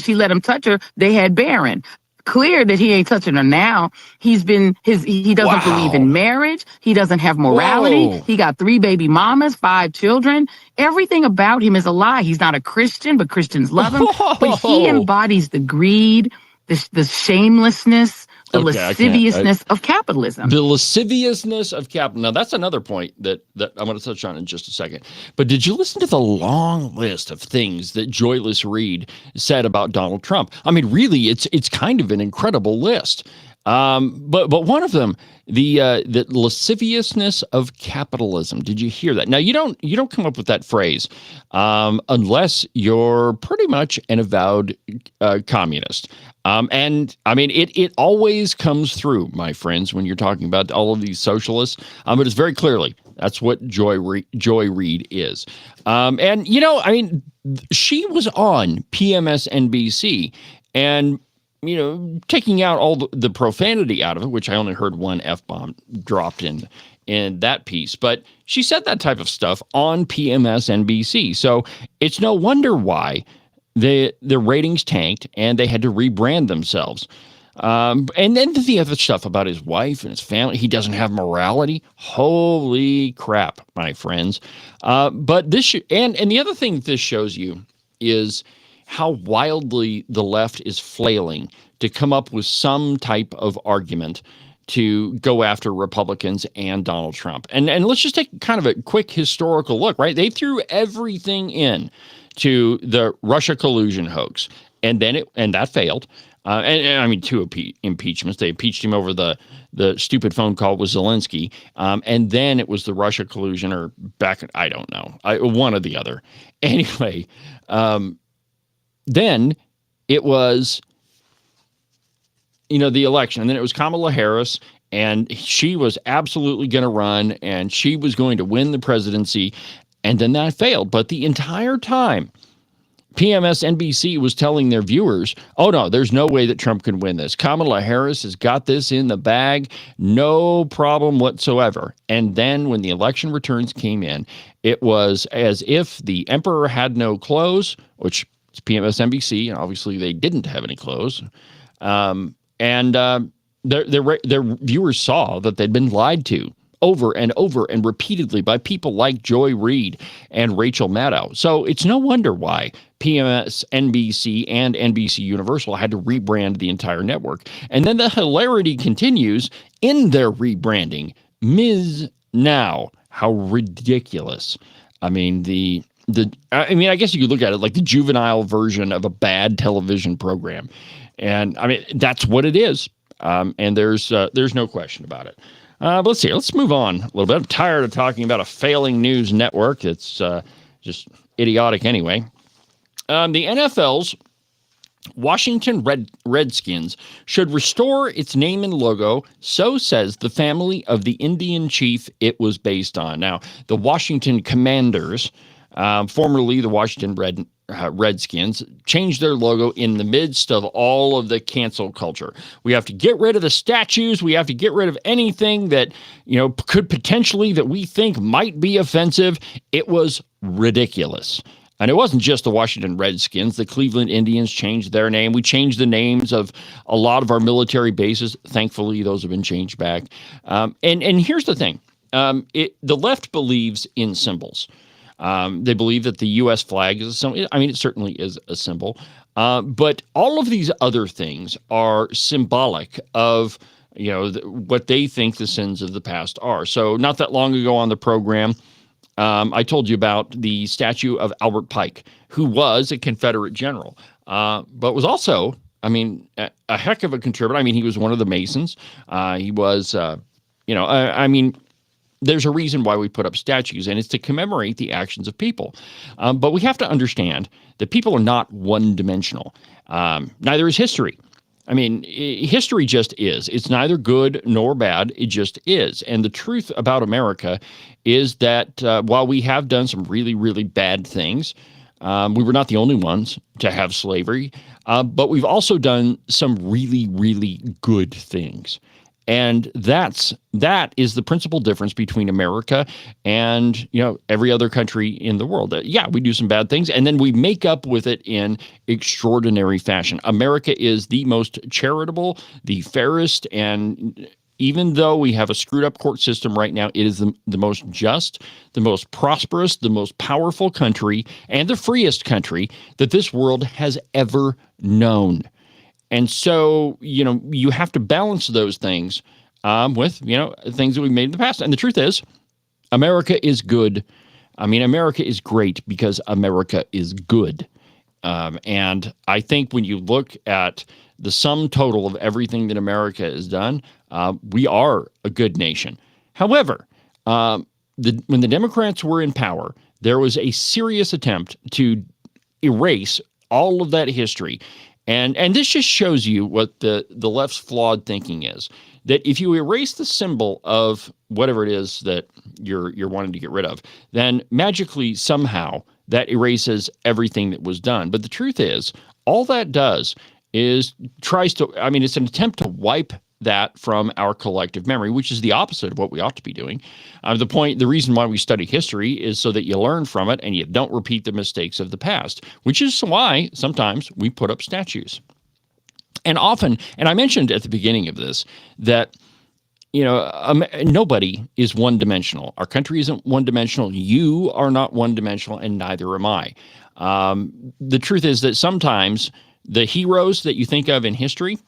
Speaker 5: let him touch her, they had Barron. Clear that he ain't touching her now. He doesn't believe in marriage. He doesn't have morality. Whoa. He got 3 baby mamas, 5 children. Everything about him is a lie. He's not a Christian, but Christians love him. Whoa. But he embodies the greed, the shamelessness, the lasciviousness of capitalism.
Speaker 3: The lasciviousness of capitalism. Now, that's another point that I'm going to touch on in just a second. But did you listen to the long list of things that Joyless Reid said about Donald Trump? I mean, really, it's kind of an incredible list. But one of them, the lasciviousness of capitalism. Did you hear that? Now, you don't come up with that phrase unless you're pretty much an avowed communist. And I mean, it always comes through, my friends, when you're talking about all of these socialists. But it's very clearly that's what Joy Reid is. And I mean, she was on PMS NBC and taking out all the profanity out of it, which I only heard one F-bomb dropped in that piece. But she said that type of stuff on PMS NBC. So it's no wonder why the ratings tanked and they had to rebrand themselves. And then the other stuff about his wife and his family, he doesn't have morality. Holy crap, my friends. But this, and the other thing this shows you is how wildly the left is flailing to come up with some type of argument to go after Republicans and Donald Trump. And let's just take kind of a quick historical look, right? They threw everything in to the Russia collusion hoax. and that failed. And I mean, two impeachments. They impeached him over the stupid phone call with Zelensky, and then it was the Russia collusion, or I don't know, one or the other. Anyway, then it was, the election, and then it was Kamala Harris, and she was absolutely going to run, and she was going to win the presidency, and then that failed. But the entire time, PMS NBC was telling their viewers, oh, no, there's no way that Trump can win this. Kamala Harris has got this in the bag, no problem whatsoever. And then when the election returns came in, it was as if the emperor had no clothes, which is PMS NBC, and obviously they didn't have any clothes. Their viewers saw that they'd been lied to over and over and repeatedly by people like Joy Reid and Rachel Maddow. So it's no wonder why PMS, NBC, and NBC Universal had to rebrand the entire network. And then the hilarity continues in their rebranding. Ms. Now, how ridiculous. I mean, I guess you could look at it like the juvenile version of a bad television program. And I mean, that's what it is. And there's no question about it. But let's see. Let's move on a little bit. I'm tired of talking about a failing news network. It's just idiotic anyway. The NFL's Washington Redskins should restore its name and logo, so says the family of the Indian chief it was based on. Now, the Washington Commanders, formerly the Washington Redskins, changed their logo in the midst of all of the cancel culture. We have to get rid of the statues. We have to get rid of anything that, could potentially, that we think might be offensive. It was ridiculous. And it wasn't just the Washington Redskins. The Cleveland Indians changed their name. We changed the names of a lot of our military bases. Thankfully, those have been changed back. And here's the thing. The left believes in symbols. They believe that the U.S. flag is a symbol. I mean, it certainly is a symbol. But all of these other things are symbolic of, what they think the sins of the past are. So not that long ago on the program, I told you about the statue of Albert Pike, who was a Confederate general, but was also, a heck of a contributor. I mean, he was one of the Masons. He was, there's a reason why we put up statues, and it's to commemorate the actions of people. But we have to understand that people are not one-dimensional. Neither is history. I mean, history just is. It's neither good nor bad. It just is. And the truth about America is that while we have done some really, really bad things, we were not the only ones to have slavery, but we've also done some really, really good things. And that is the principal difference between America and, every other country in the world. Yeah, we do some bad things, and then we make up with it in extraordinary fashion. America is the most charitable, the fairest, and even though we have a screwed up court system right now, it is the most just, the most prosperous, the most powerful country, and the freest country that this world has ever known. And so, you have to balance those things with, things that we've made in the past. And the truth is, America is good. I mean, America is great because America is good. And I think when you look at the sum total of everything that America has done, we are a good nation. However, when the Democrats were in power, there was a serious attempt to erase all of that history. And this just shows you what the left's flawed thinking is. That if you erase the symbol of whatever it is that you're wanting to get rid of, then magically somehow that erases everything that was done. But the truth is, all that does is it's an attempt to wipe that from our collective memory, which is the opposite of what we ought to be doing. The reason why we study history is so that you learn from it and you don't repeat the mistakes of the past, which is why sometimes we put up statues. And often, and I mentioned at the beginning of this, that nobody is one-dimensional. Our country isn't one-dimensional. You are not one-dimensional, and neither am I. The truth is that sometimes the heroes that you think of in history,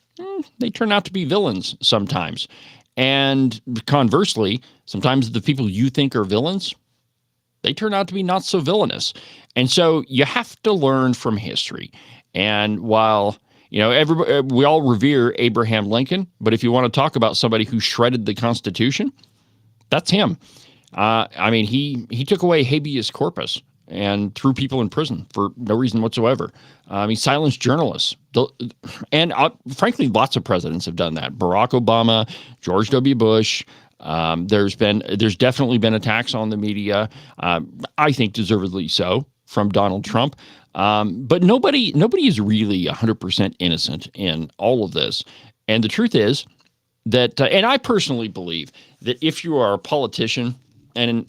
Speaker 3: they turn out to be villains sometimes. And conversely, sometimes the people you think are villains, they turn out to be not so villainous. And so you have to learn from history. And while, everybody, we all revere Abraham Lincoln, but if you want to talk about somebody who shredded the Constitution, that's him. He took away habeas corpus and threw people in prison for no reason whatsoever. He silenced journalists. And frankly, lots of presidents have done that. Barack Obama, George W. Bush. There's definitely been attacks on the media. I think deservedly so from Donald Trump. But nobody is really 100% innocent in all of this. And the truth is that, and I personally believe that if you are a politician, and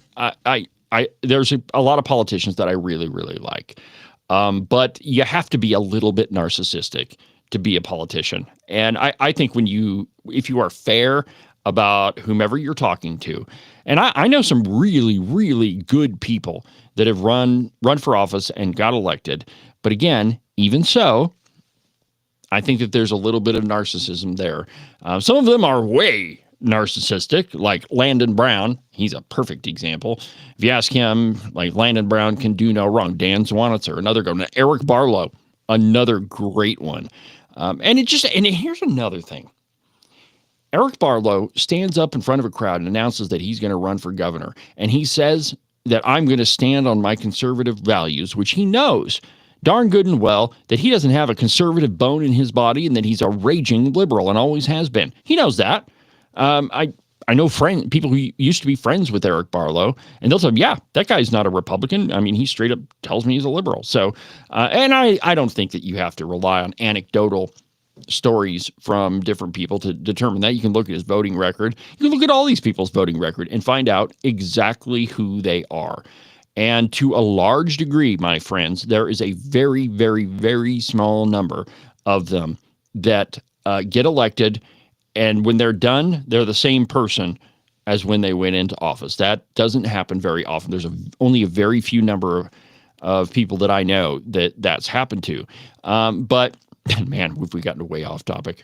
Speaker 3: there's a lot of politicians that I really, really like, but you have to be a little bit narcissistic to be a politician. And I think if you are fair about whomever you're talking to, and I know some really, really good people that have run for office and got elected. But again, even so, I think that there's a little bit of narcissism there. Some of them are way narcissistic, like Landon Brown. He's a perfect example. If you ask him, like, Landon Brown can do no wrong. Dan Zwanitzer, another good one. Eric Barlow, another great one. And here's another thing. Eric Barlow stands up in front of a crowd and announces that he's going to run for governor. And he says that I'm going to stand on my conservative values, which he knows darn good and well that he doesn't have a conservative bone in his body and that he's a raging liberal and always has been. He knows that. I know people who used to be friends with Eric Barlow, and they'll tell him, yeah, that guy's not a Republican. I mean, he straight up tells me he's a liberal. So, and I don't think that you have to rely on anecdotal stories from different people to determine that. You can look at his voting record. You can look at all these people's voting record and find out exactly who they are. And to a large degree, my friends, there is a very, very, very small number of them that get elected, and when they're done, they're the same person as when they went into office. That doesn't happen very often. There's only a very few number of people that I know that's happened to. But man, we've gotten way off topic.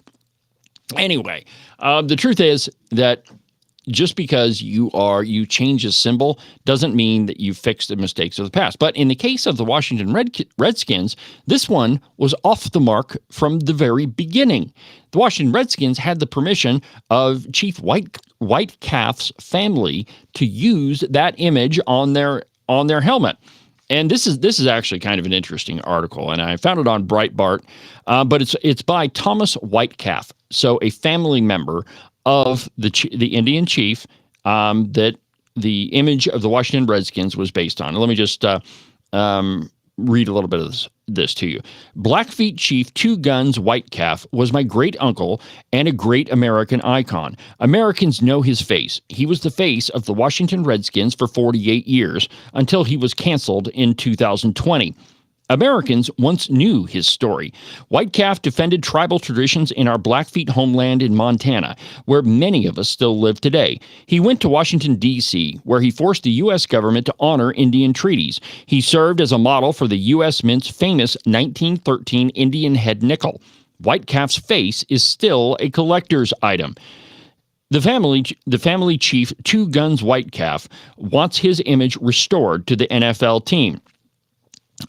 Speaker 3: Anyway, the truth is that just because you change a symbol doesn't mean that you fix the mistakes of the past. But in the case of the Washington Redskins, this one was off the mark from the very beginning. The Washington Redskins had the permission of Chief Whitecalf's family to use that image on their helmet. And this is actually kind of an interesting article, and I found it on Breitbart, but it's by Thomas Whitecalf, so a family member of the Indian chief that the image of the Washington Redskins was based on. And let me just read a little bit of this to you. Blackfeet Chief Two Guns Whitecalf was my great uncle and a great American icon. Americans know his face. He was the face of the Washington Redskins for 48 years until he was canceled in 2020. Americans once knew his story. Whitecalf defended tribal traditions in our Blackfeet homeland in Montana, where many of us still live today. He went to Washington, D.C., where he forced the U.S. government to honor Indian treaties. He served as a model for the U.S. Mint's famous 1913 Indian head nickel. Whitecalf's face is still a collector's item. The family chief, Two Guns Whitecalf, wants his image restored to the NFL team.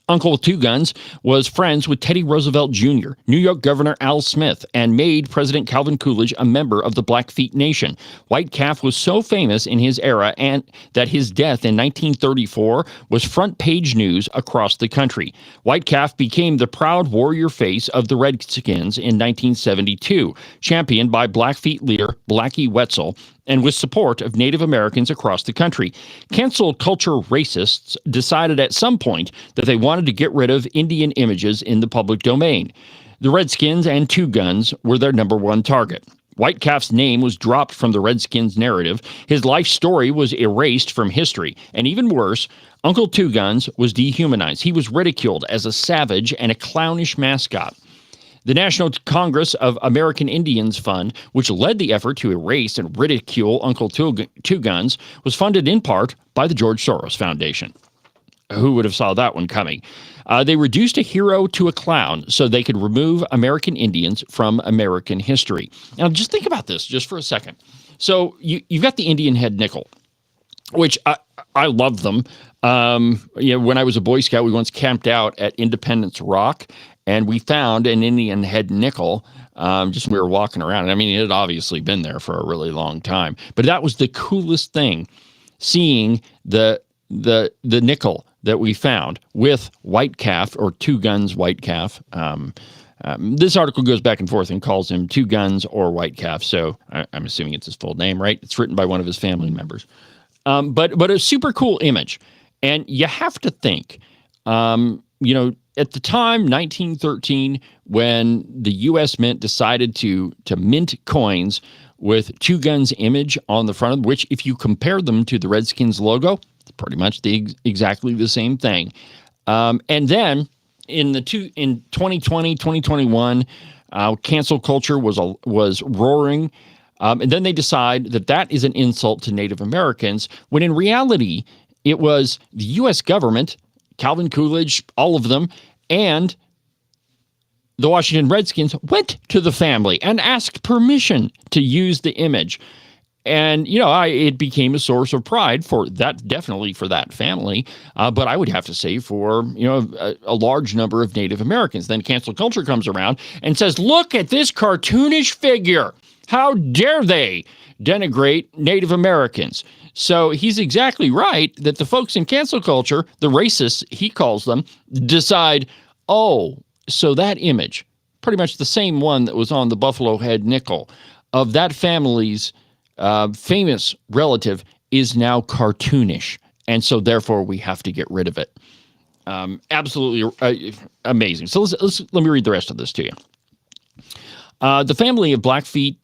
Speaker 3: Uncle Two Guns was friends with Teddy Roosevelt Jr., New York Governor Al Smith, and made President Calvin Coolidge a member of the Blackfeet Nation. Whitecalf was so famous in his era and that his death in 1934 was front-page news across the country. Whitecalf became the proud warrior face of the Redskins in 1972, championed by Blackfeet leader Blackie Wetzel, and with support of Native Americans across the country. Cancel culture racists decided at some point that they wanted to get rid of Indian images in the public domain. The Redskins and Two Guns were their number one target. Whitecalf's name was dropped from the Redskins narrative. His life story was erased from history. And even worse, Uncle Two Guns was dehumanized. He was ridiculed as a savage and a clownish mascot. The National Congress of American Indians Fund, which led the effort to erase and ridicule Uncle Two Guns, was funded in part by the George Soros Foundation. Who would have saw that one coming? They reduced a hero to a clown so they could remove American Indians from American history. Now, just think about this just for a second. So you've got the Indian head nickel, which I love them. When I was a Boy Scout, we once camped out at Independence Rock, and we found an Indian head nickel. Just we were walking around. I mean, it had obviously been there for a really long time, but that was the coolest thing, seeing the nickel that we found with white calf, or Two Guns white calf. This article goes back and forth and calls him Two Guns or White Calf, so I'm assuming it's his full name, right? It's written by one of his family members. But a super cool image. And you have to think, at the time, 1913, when the U.S. Mint decided to mint coins with Two Guns image on the front of them, which if you compare them to the Redskins logo, it's pretty much exactly the same thing. And then in 2020, 2021, cancel culture was roaring. And then they decide that is an insult to Native Americans, when in reality, it was the U.S. government, Calvin Coolidge, all of them, and the Washington Redskins went to the family and asked permission to use the image. And, it became a source of pride definitely for that family. But I would have to say for, a large number of Native Americans. Then cancel culture comes around and says, look at this cartoonish figure. How dare they denigrate Native Americans? So he's exactly right that the folks in cancel culture, the racists, he calls them, decide, so that image, pretty much the same one that was on the buffalo head nickel of that family's famous relative, is now cartoonish. And so therefore we have to get rid of it. Absolutely amazing. So let me read the rest of this to you. The family of Blackfeet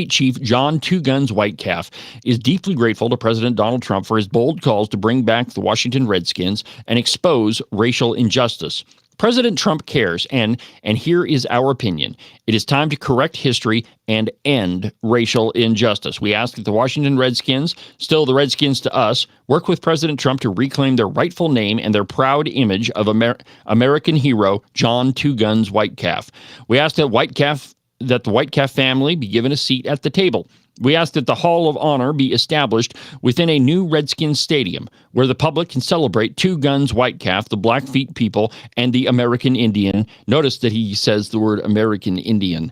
Speaker 3: Chief John Two Guns White Calf is deeply grateful to President Donald Trump for his bold calls to bring back the Washington Redskins and expose racial injustice. President Trump cares, and here is our opinion. It is time to correct history and end racial injustice. We ask that the Washington Redskins, still the Redskins to us, work with President Trump to reclaim their rightful name and their proud image of American hero John Two Guns White Calf. We ask that the White Calf family be given a seat at the table. We ask that the Hall of Honor be established within a new Redskins stadium where the public can celebrate Two Guns White Calf, the Blackfeet people, and the American Indian. Notice that he says the word American Indian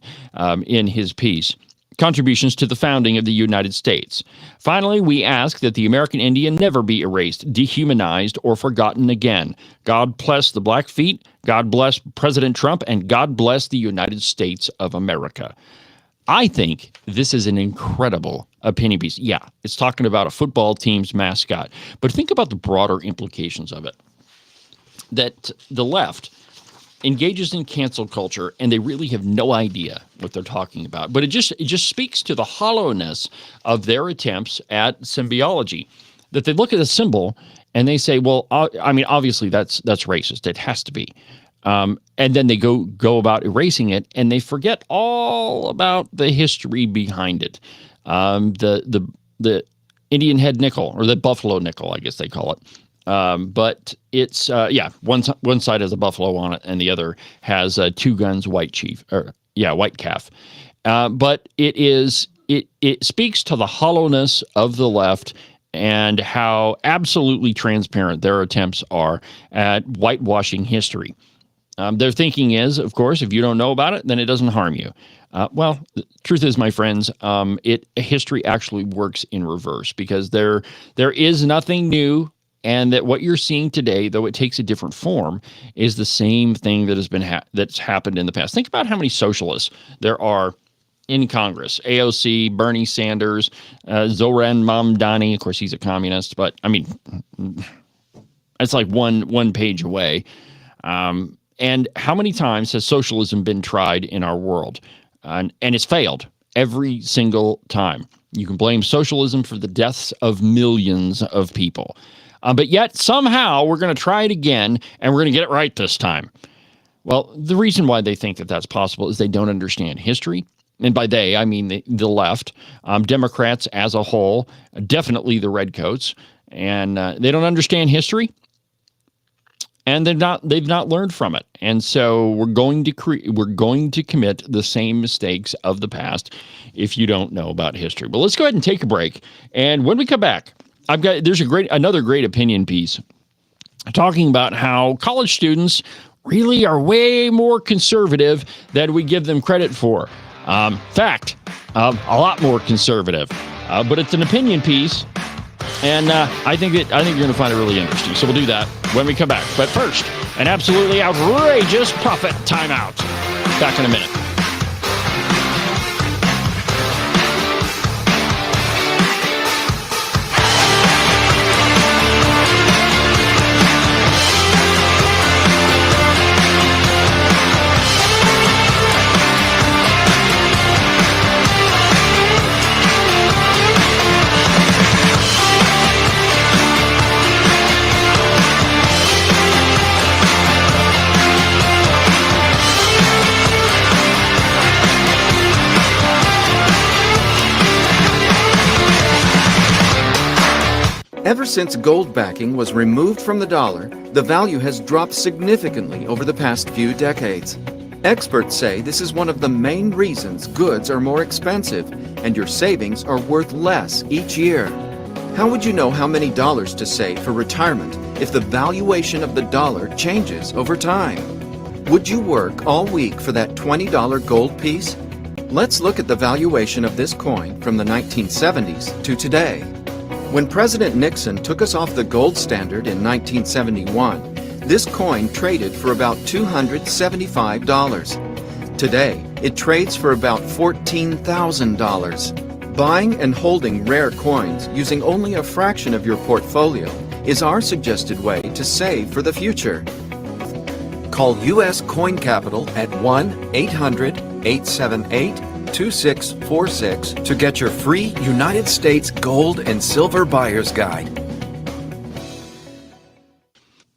Speaker 3: in his piece. Contributions to the founding of the United States. Finally, we ask that the American Indian never be erased, dehumanized, or forgotten again. God bless the Blackfeet, God bless President Trump, and God bless the United States of America. I think this is an incredible opinion piece. Yeah, it's talking about a football team's mascot, but think about the broader implications of it. That the left engages in cancel culture, and they really have no idea what they're talking about. But it just speaks to the hollowness of their attempts at symbiology. That they look at a symbol and they say, well, obviously that's racist. It has to be. And then they go about erasing it, and they forget all about the history behind it. The Indian head nickel, or the buffalo nickel, I guess they call it. But it's one side has a buffalo on it, and the other has Two Guns White Calf. But it speaks to the hollowness of the left and how absolutely transparent their attempts are at whitewashing history. Their thinking is, of course, if you don't know about it, then it doesn't harm you. Well, the truth is, my friends, history actually works in reverse, because there is nothing new, and that what you're seeing today, though it takes a different form, is the same thing that has been that's happened in the past. Think about how many socialists there are in Congress. AOC, Bernie Sanders, Zoran Mamdani. Of course, he's a communist, but I mean, it's like one page away. And how many times has socialism been tried in our world? And it's failed every single time. You can blame socialism for the deaths of millions of people. But yet somehow we're going to try it again, and we're going to get it right this time. Well, the reason why they think that that's possible is they don't understand history. And by they, I mean the left, Democrats as a whole, definitely the redcoats, and they don't understand history. And they've not learned from it, and so we're going to commit the same mistakes of the past if you don't know about history. But let's go ahead and take a break, and when we come back, there's another great opinion piece talking about how college students really are way more conservative than we give them credit for. Fact, a lot more conservative. But it's an opinion piece, and I think you're going to find it really interesting. So we'll do that when we come back. But first, an absolutely outrageous profit timeout. Back in a minute.
Speaker 7: Ever since gold backing was removed from the dollar, the value has dropped significantly over the past few decades. Experts say this is one of the main reasons goods are more expensive and your savings are worth less each year. How would you know how many dollars to save for retirement if the valuation of the dollar changes over time? Would you work all week for that $20 gold piece? Let's look at the valuation of this coin from the 1970s to today. When President Nixon took us off the gold standard in 1971, this coin traded for about $275. Today, it trades for about $14,000. Buying and holding rare coins using only a fraction of your portfolio is our suggested way to save for the future. Call U.S. Coin Capital at 1-800-878-2646 to get your free United States Gold and Silver Buyer's Guide.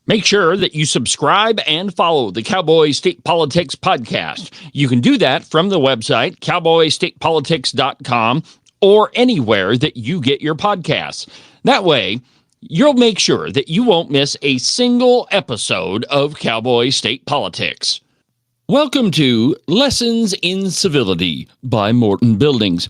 Speaker 3: Make sure that you subscribe and follow the Cowboy State Politics podcast. You can do that from the website, cowboystatepolitics.com, or anywhere that you get your podcasts. That way, you'll make sure that you won't miss a single episode of Cowboy State Politics. Welcome to Lessons in Civility by Morton Buildings.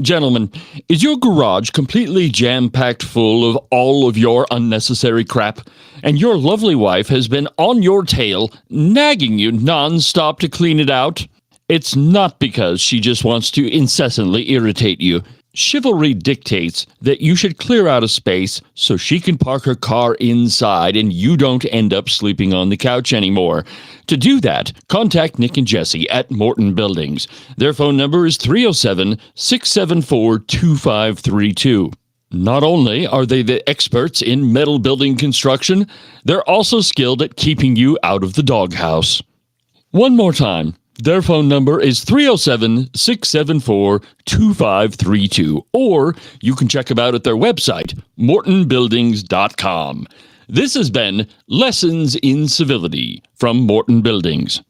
Speaker 3: Gentlemen, is your garage completely jam-packed full of all of your unnecessary crap, and your lovely wife has been on your tail, nagging you non-stop to clean it out? It's not because she just wants to incessantly irritate you. Chivalry dictates that you should clear out a space so she can park her car inside and you don't end up sleeping on the couch anymore. To do that, contact Nick and Jesse at Morton Buildings. Their phone number is 307-674-2532. Not only are they the experts in metal building construction, they're also skilled at keeping you out of the doghouse. One more time. Their phone number is 307-674-2532, or you can check them out at their website, mortonbuildings.com. This has been Lessons in Civility from Morton Buildings.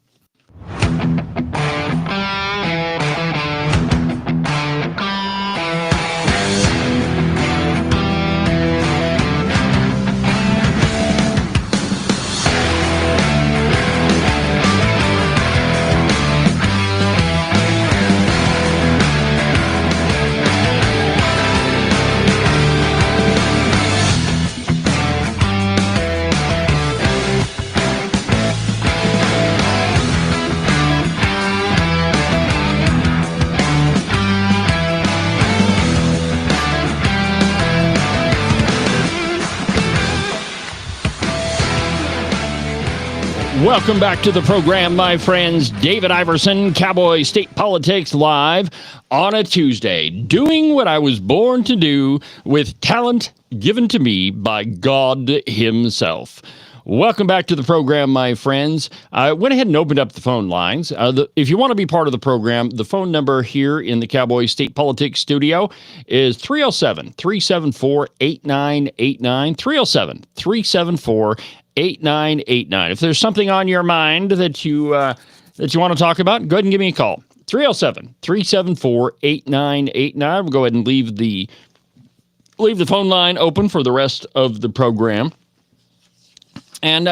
Speaker 3: Welcome back to the program, my friends. David Iverson, Cowboy State Politics Live on a Tuesday, doing what I was born to do with talent given to me by God himself. Welcome back to the program, my friends. I went ahead and opened up the phone lines. If you want to be part of the program, the phone number here in the Cowboy State Politics studio is 307-374-8989, 307-374-8989. If there's something on your mind that you want to talk about, go ahead and give me a call. 307-374-8989. We'll go ahead and leave the phone line open for the rest of the program. And,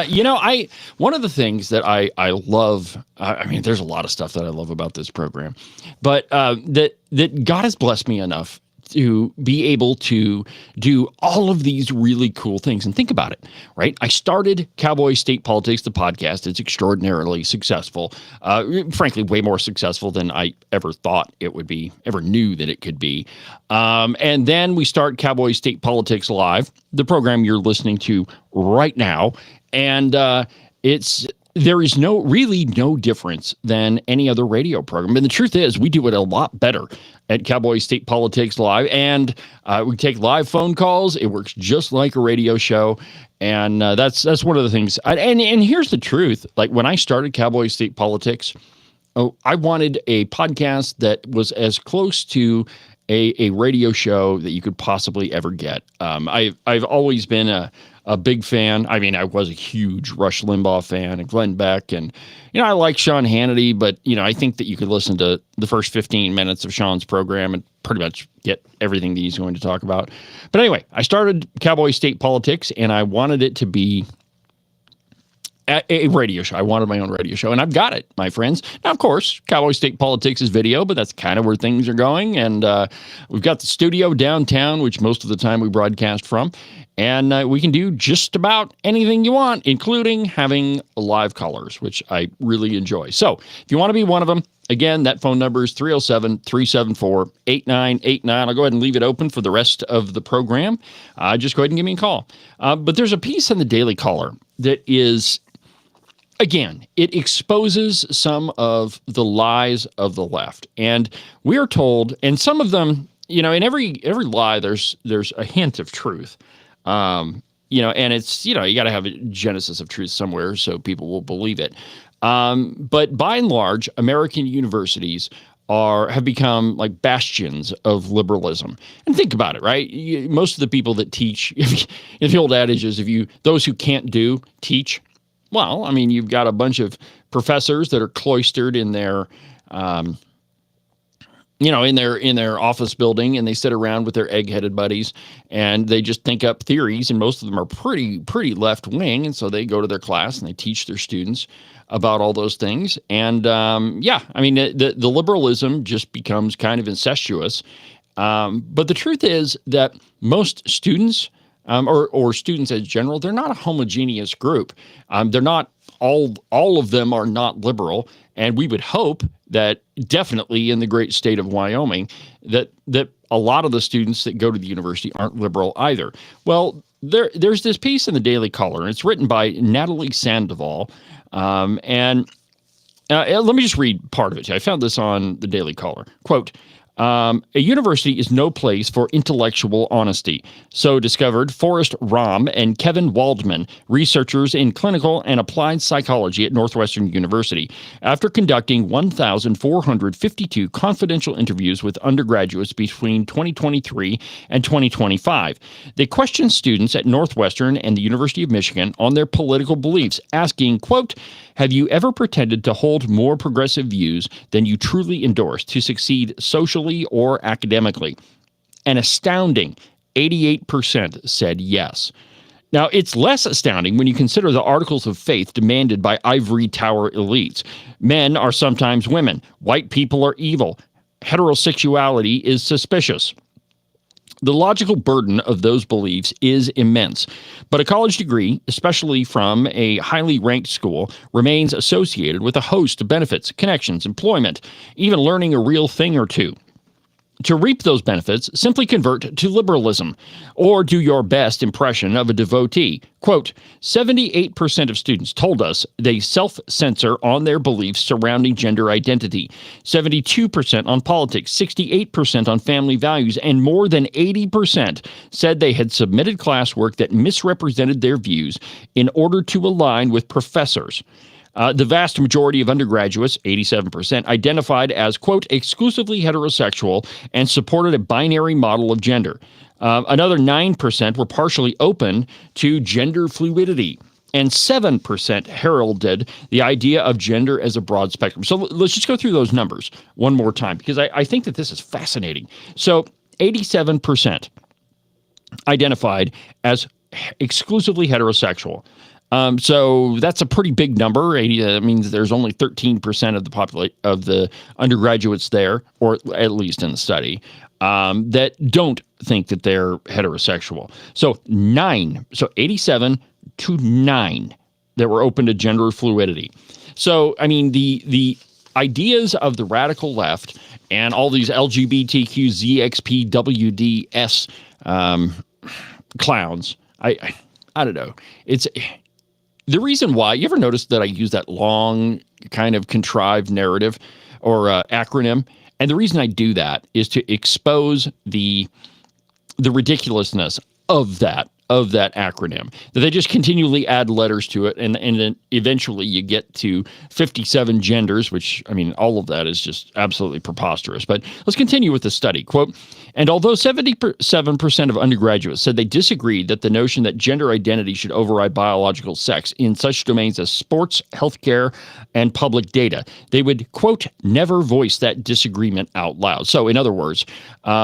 Speaker 3: one of the things that I love, I mean, there's a lot of stuff that I love about this program, but that God has blessed me enough to be able to do all of these really cool things. And think about it, right? I started Cowboy State Politics, the podcast. It's extraordinarily successful. Frankly, way more successful than I ever thought it would be, ever knew that it could be. And then we start Cowboy State Politics Live, the program you're listening to right now. And there is really no difference than any other radio program. And the truth is, we do it a lot better at Cowboy State Politics Live. And we take live phone calls. It works just like a radio show. And that's one of the things. And here's the truth. Like when I started Cowboy State Politics, I wanted a podcast that was as close to a radio show that you could possibly ever get. I've always been a big fan. I mean, I was a huge Rush Limbaugh fan and Glenn Beck, and I like Sean Hannity, but I think that you could listen to the first 15 minutes of Sean's program and pretty much get everything that he's going to talk about. But anyway, I started Cowboy State Politics, and I wanted it to be a radio show. I wanted my own radio show, and I've got it, my friends. Now, of course, Cowboy State Politics is video, but that's kind of where things are going. And we've got the studio downtown, which most of the time we broadcast from. And we can do just about anything you want, including having live callers, which I really enjoy. So if you want to be one of them, again, that phone number is 307-374-8989. I'll go ahead and leave it open for the rest of the program. Just go ahead and give me a call. But there's a piece in the Daily Caller that is, again, it exposes some of the lies of the left. And we are told, and some of them, in every lie, there's a hint of truth. And it's, you got to have a genesis of truth somewhere so people will believe it. But by and large, American universities have become like bastions of liberalism. And think about it, right? Most of the people that teach, if the old adage is, those who can't do, teach. Well, I mean, you've got a bunch of professors that are cloistered in their, in their office building, and they sit around with their egg-headed buddies, and they just think up theories, and most of them are pretty left-wing, and so they go to their class and they teach their students about all those things. And the liberalism just becomes kind of incestuous. But the truth is that most students, or students as general, they're not a homogeneous group. They're not all of them are not liberal, and we would hope that definitely in the great state of Wyoming that a lot of the students that go to the university aren't liberal either. Well, there's this piece in the Daily Caller, and it's written by Natalie Sandoval, and let me just read part of it. I found this on the Daily Caller. Quote, a university is no place for intellectual honesty. So discovered Forrest Rahm and Kevin Waldman, researchers in clinical and applied psychology at Northwestern University, after conducting 1,452 confidential interviews with undergraduates between 2023 and 2025. They questioned students at Northwestern and the University of Michigan on their political beliefs, asking, quote, have you ever pretended to hold more progressive views than you truly endorse to succeed socially or academically? An astounding 88% said yes. Now, it's less astounding when you consider the articles of faith demanded by ivory tower elites. Men are sometimes women. White people are evil. Heterosexuality is suspicious. The logical burden of those beliefs is immense, but a college degree, especially from a highly ranked school, remains associated with a host of benefits, connections, employment, even learning a real thing or two. To reap those benefits, simply convert to liberalism, or do your best impression of a devotee. Quote, 78% of students told us they self-censor on their beliefs surrounding gender identity, 72% on politics, 68% on family values, and more than 80% said they had submitted classwork that misrepresented their views in order to align with professors. The vast majority of undergraduates, 87%, identified as, quote, exclusively heterosexual and supported a binary model of gender. Another 9% were partially open to gender fluidity, and 7% heralded the idea of gender as a broad spectrum. So let's just go through those numbers one more time, because I think that this is fascinating. So 87% identified as exclusively heterosexual. So that's a pretty big number. That means there's only 13% of the undergraduates there, or at least in the study. that don't think that they're heterosexual. So 87 to 9 that were open to gender fluidity. So, I mean, the ideas of the radical left and all these LGBTQ, ZXP, WDS clowns, I don't know. It's the reason why. You ever notice that I use that long kind of contrived narrative or acronym? And the reason I do that is to expose the ridiculousness of that acronym, that they just continually add letters to it, and then eventually you get to 57 genders, which, I mean, all of that is just absolutely preposterous. But let's continue with the study. Quote, and although 77% of undergraduates said they disagreed that the notion that gender identity should override biological sex in such domains as sports, healthcare, and public data, they would, quote, never voice that disagreement out loud. So in other words,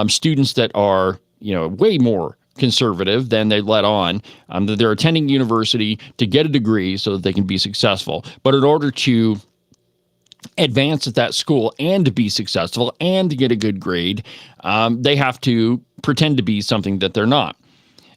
Speaker 3: students that are, way more conservative than they let on, that they're attending university to get a degree so that they can be successful. But in order to advance at that school and to be successful and to get a good grade, they have to pretend to be something that they're not.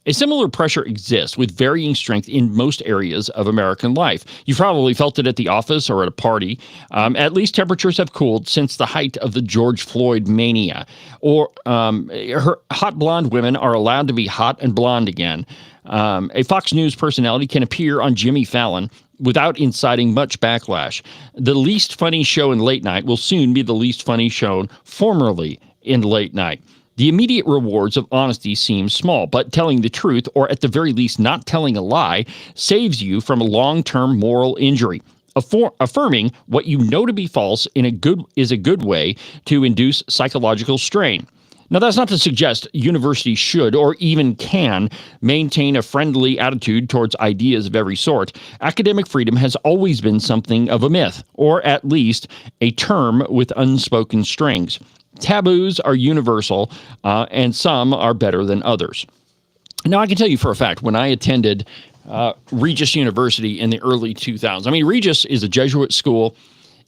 Speaker 3: A similar pressure exists with varying strength in most areas of American life. You've probably felt it at the office or at a party. At least temperatures have cooled since the height of the George Floyd mania. Or hot blonde women are allowed to be hot and blonde again. A Fox News personality can appear on Jimmy Fallon without inciting much backlash. The least funny show in late night will soon be the least funny show formerly in late night. The immediate rewards of honesty seem small, but telling the truth, or at the very least not telling a lie, saves you from a long-term moral injury. Affirming what you know to be false is a good way to induce psychological strain. Now, that's not to suggest universities should or even can maintain a friendly attitude towards ideas of every sort. Academic freedom has always been something of a myth, or at least a term with unspoken strings. Taboos are universal, and some are better than others. Now, I can tell you for a fact, when I attended Regis University in the early 2000s, I mean, Regis is a Jesuit school,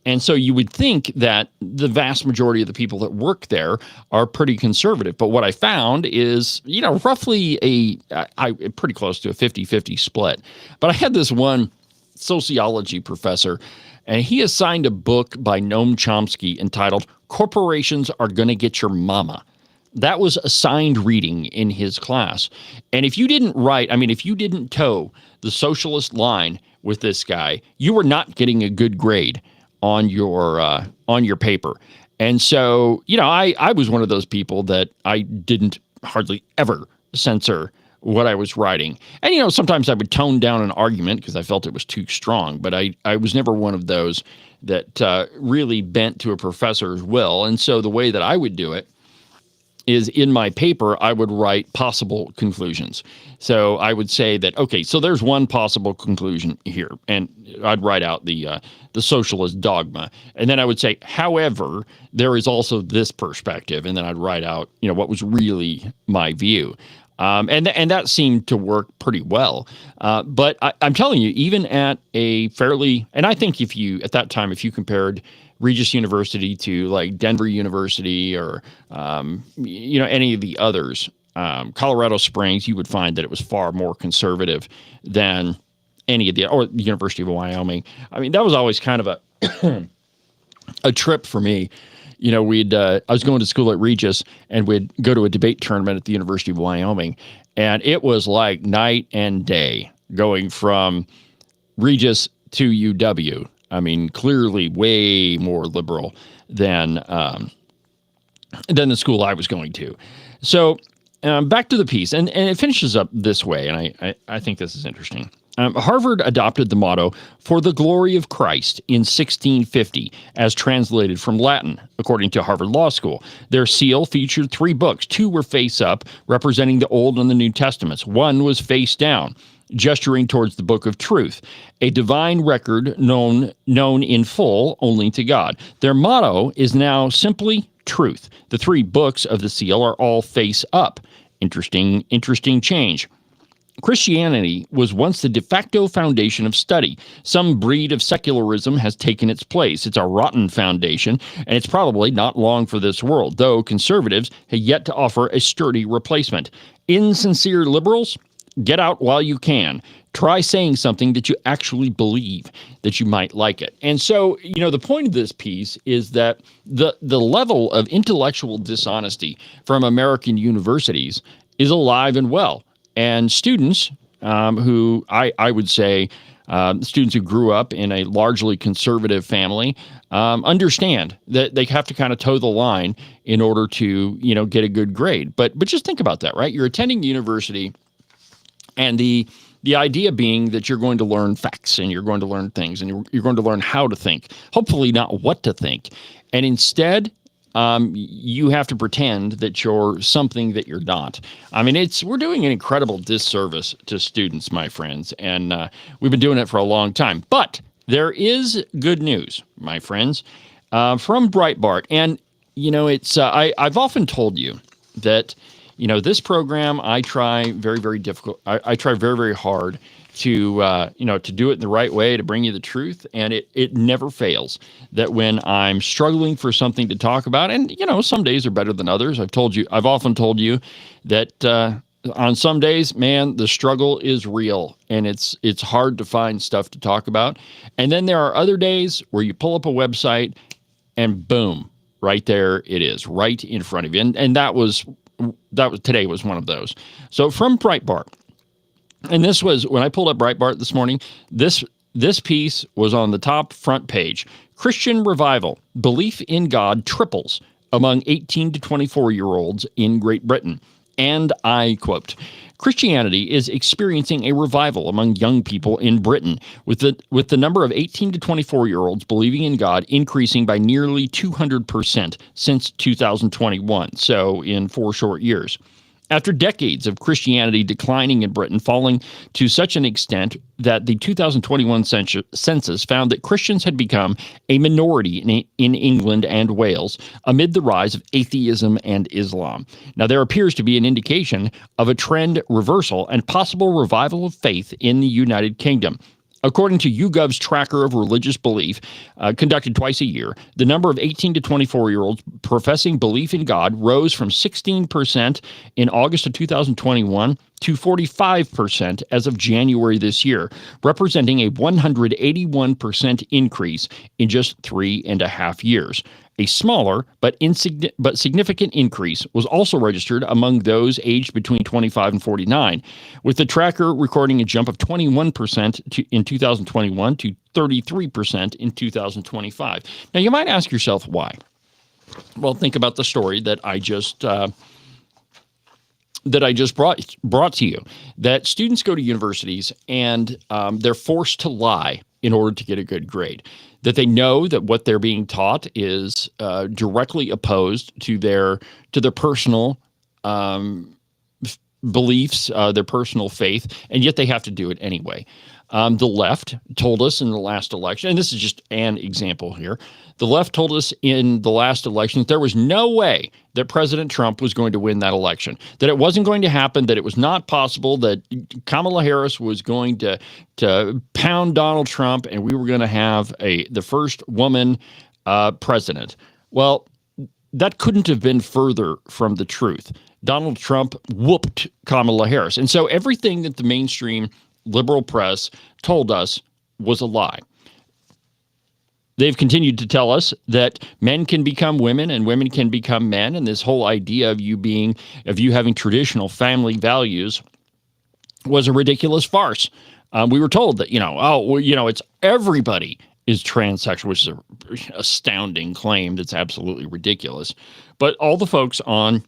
Speaker 3: and so you would think that the vast majority of the people that work there are pretty conservative. But what I found is, roughly pretty close to a 50-50 split. But I had this one sociology professor, and he assigned a book by Noam Chomsky entitled Corporations Are Gonna Get Your Mama. That was assigned reading in his class. And if you didn't toe the socialist line with this guy, you were not getting a good grade on your paper. And so, I was one of those people that I didn't hardly ever censor what I was writing. And, sometimes I would tone down an argument because I felt it was too strong, but I was never one of those that really bent to a professor's will. And so the way that I would do it is in my paper, I would write possible conclusions. So I would say that, okay, so there's one possible conclusion here, and I'd write out the socialist dogma. And then I would say, however, there is also this perspective, and then I'd write out, what was really my view. And that seemed to work pretty well. But I'm telling you, even at a fairly, and I think if you compared Regis University to like Denver University or, any of the others, Colorado Springs, you would find that it was far more conservative than any of or the University of Wyoming. I mean, that was always kind of a trip for me. I was going to school at Regis, and we'd go to a debate tournament at the University of Wyoming, and it was like night and day going from Regis to UW. I mean, clearly way more liberal than the school I was going to. So back to the piece, and it finishes up this way, and I think this is interesting. Harvard adopted the motto, "For the glory of Christ," in 1650, as translated from Latin, according to Harvard Law School. Their seal featured 3 books. 2 were face up, representing the Old and the New Testaments. 1 was face down, gesturing towards the Book of Truth, a divine record known in full only to God. Their motto is now simply truth. The 3 books of the seal are all face up. Interesting change. Christianity was once the de facto foundation of study. Some breed of secularism has taken its place. It's a rotten foundation, and it's probably not long for this world, though conservatives have yet to offer a sturdy replacement. Insincere liberals, get out while you can. Try saying something that you actually believe, that you might like it. And so, the point of this piece is that the level of intellectual dishonesty from American universities is alive and well. And students who I would say students who grew up in a largely conservative family understand that they have to kind of toe the line in order to, get a good grade. But just think about that, right? You're attending university, and the idea being that you're going to learn facts and you're going to learn things and you're going to learn how to think, hopefully not what to think. And instead, you have to pretend that you're something that you're not. I mean, we're doing an incredible disservice to students, my friends, and we've been doing it for a long time. But there is good news, my friends, from Breitbart. And, I've often told you that, this program, I try very, very difficult. I try very, very hard to do it in the right way, to bring you the truth. And it never fails that when I'm struggling for something to talk about, and, some days are better than others. I've often told you that on some days, man, the struggle is real and it's hard to find stuff to talk about. And then there are other days where you pull up a website and boom, right there it is, right in front of you. And that was today was one of those. So from Breitbart. And this was, when I pulled up Breitbart this morning, this piece was on the top front page. Christian revival, belief in God triples among 18 to 24-year-olds in Great Britain. And I quote, Christianity is experiencing a revival among young people in Britain, with the number of 18 to 24-year-olds believing in God increasing by nearly 200% since 2021, so in 4 short years. After decades of Christianity declining in Britain, falling to such an extent that the 2021 census found that Christians had become a minority in England and Wales amid the rise of atheism and Islam. Now, there appears to be an indication of a trend reversal and possible revival of faith in the United Kingdom. According to YouGov's tracker of religious belief, conducted twice a year, the number of 18 to 24-year-olds professing belief in God rose from 16% in August of 2021 to 45% as of January this year, representing a 181% increase in just 3.5 years. A smaller but significant increase was also registered among those aged between 25 and 49, with the tracker recording a jump of 21% in 2021 to 33% in 2025. Now, you might ask yourself why. Well, think about the story that I just brought to you, that students go to universities and they're forced to lie in order to get a good grade, that they know that what they're being taught is directly opposed to their personal beliefs, their personal faith, and yet they have to do it anyway. The left told us in the last election, and this is just an example here, the left told us in the last election that there was no way that President Trump was going to win that election, that it wasn't going to happen, that it was not possible, that Kamala Harris was going to pound Donald Trump, and we were going to have the first woman president. Well, that couldn't have been further from the truth. Donald Trump whooped Kamala Harris. And so everything that the mainstream liberal press told us was a lie. They've continued to tell us that men can become women and women can become men, and this whole idea of you having traditional family values was a ridiculous farce. We were told that, it's everybody is transsexual, which is an astounding claim that's absolutely ridiculous. But all the folks on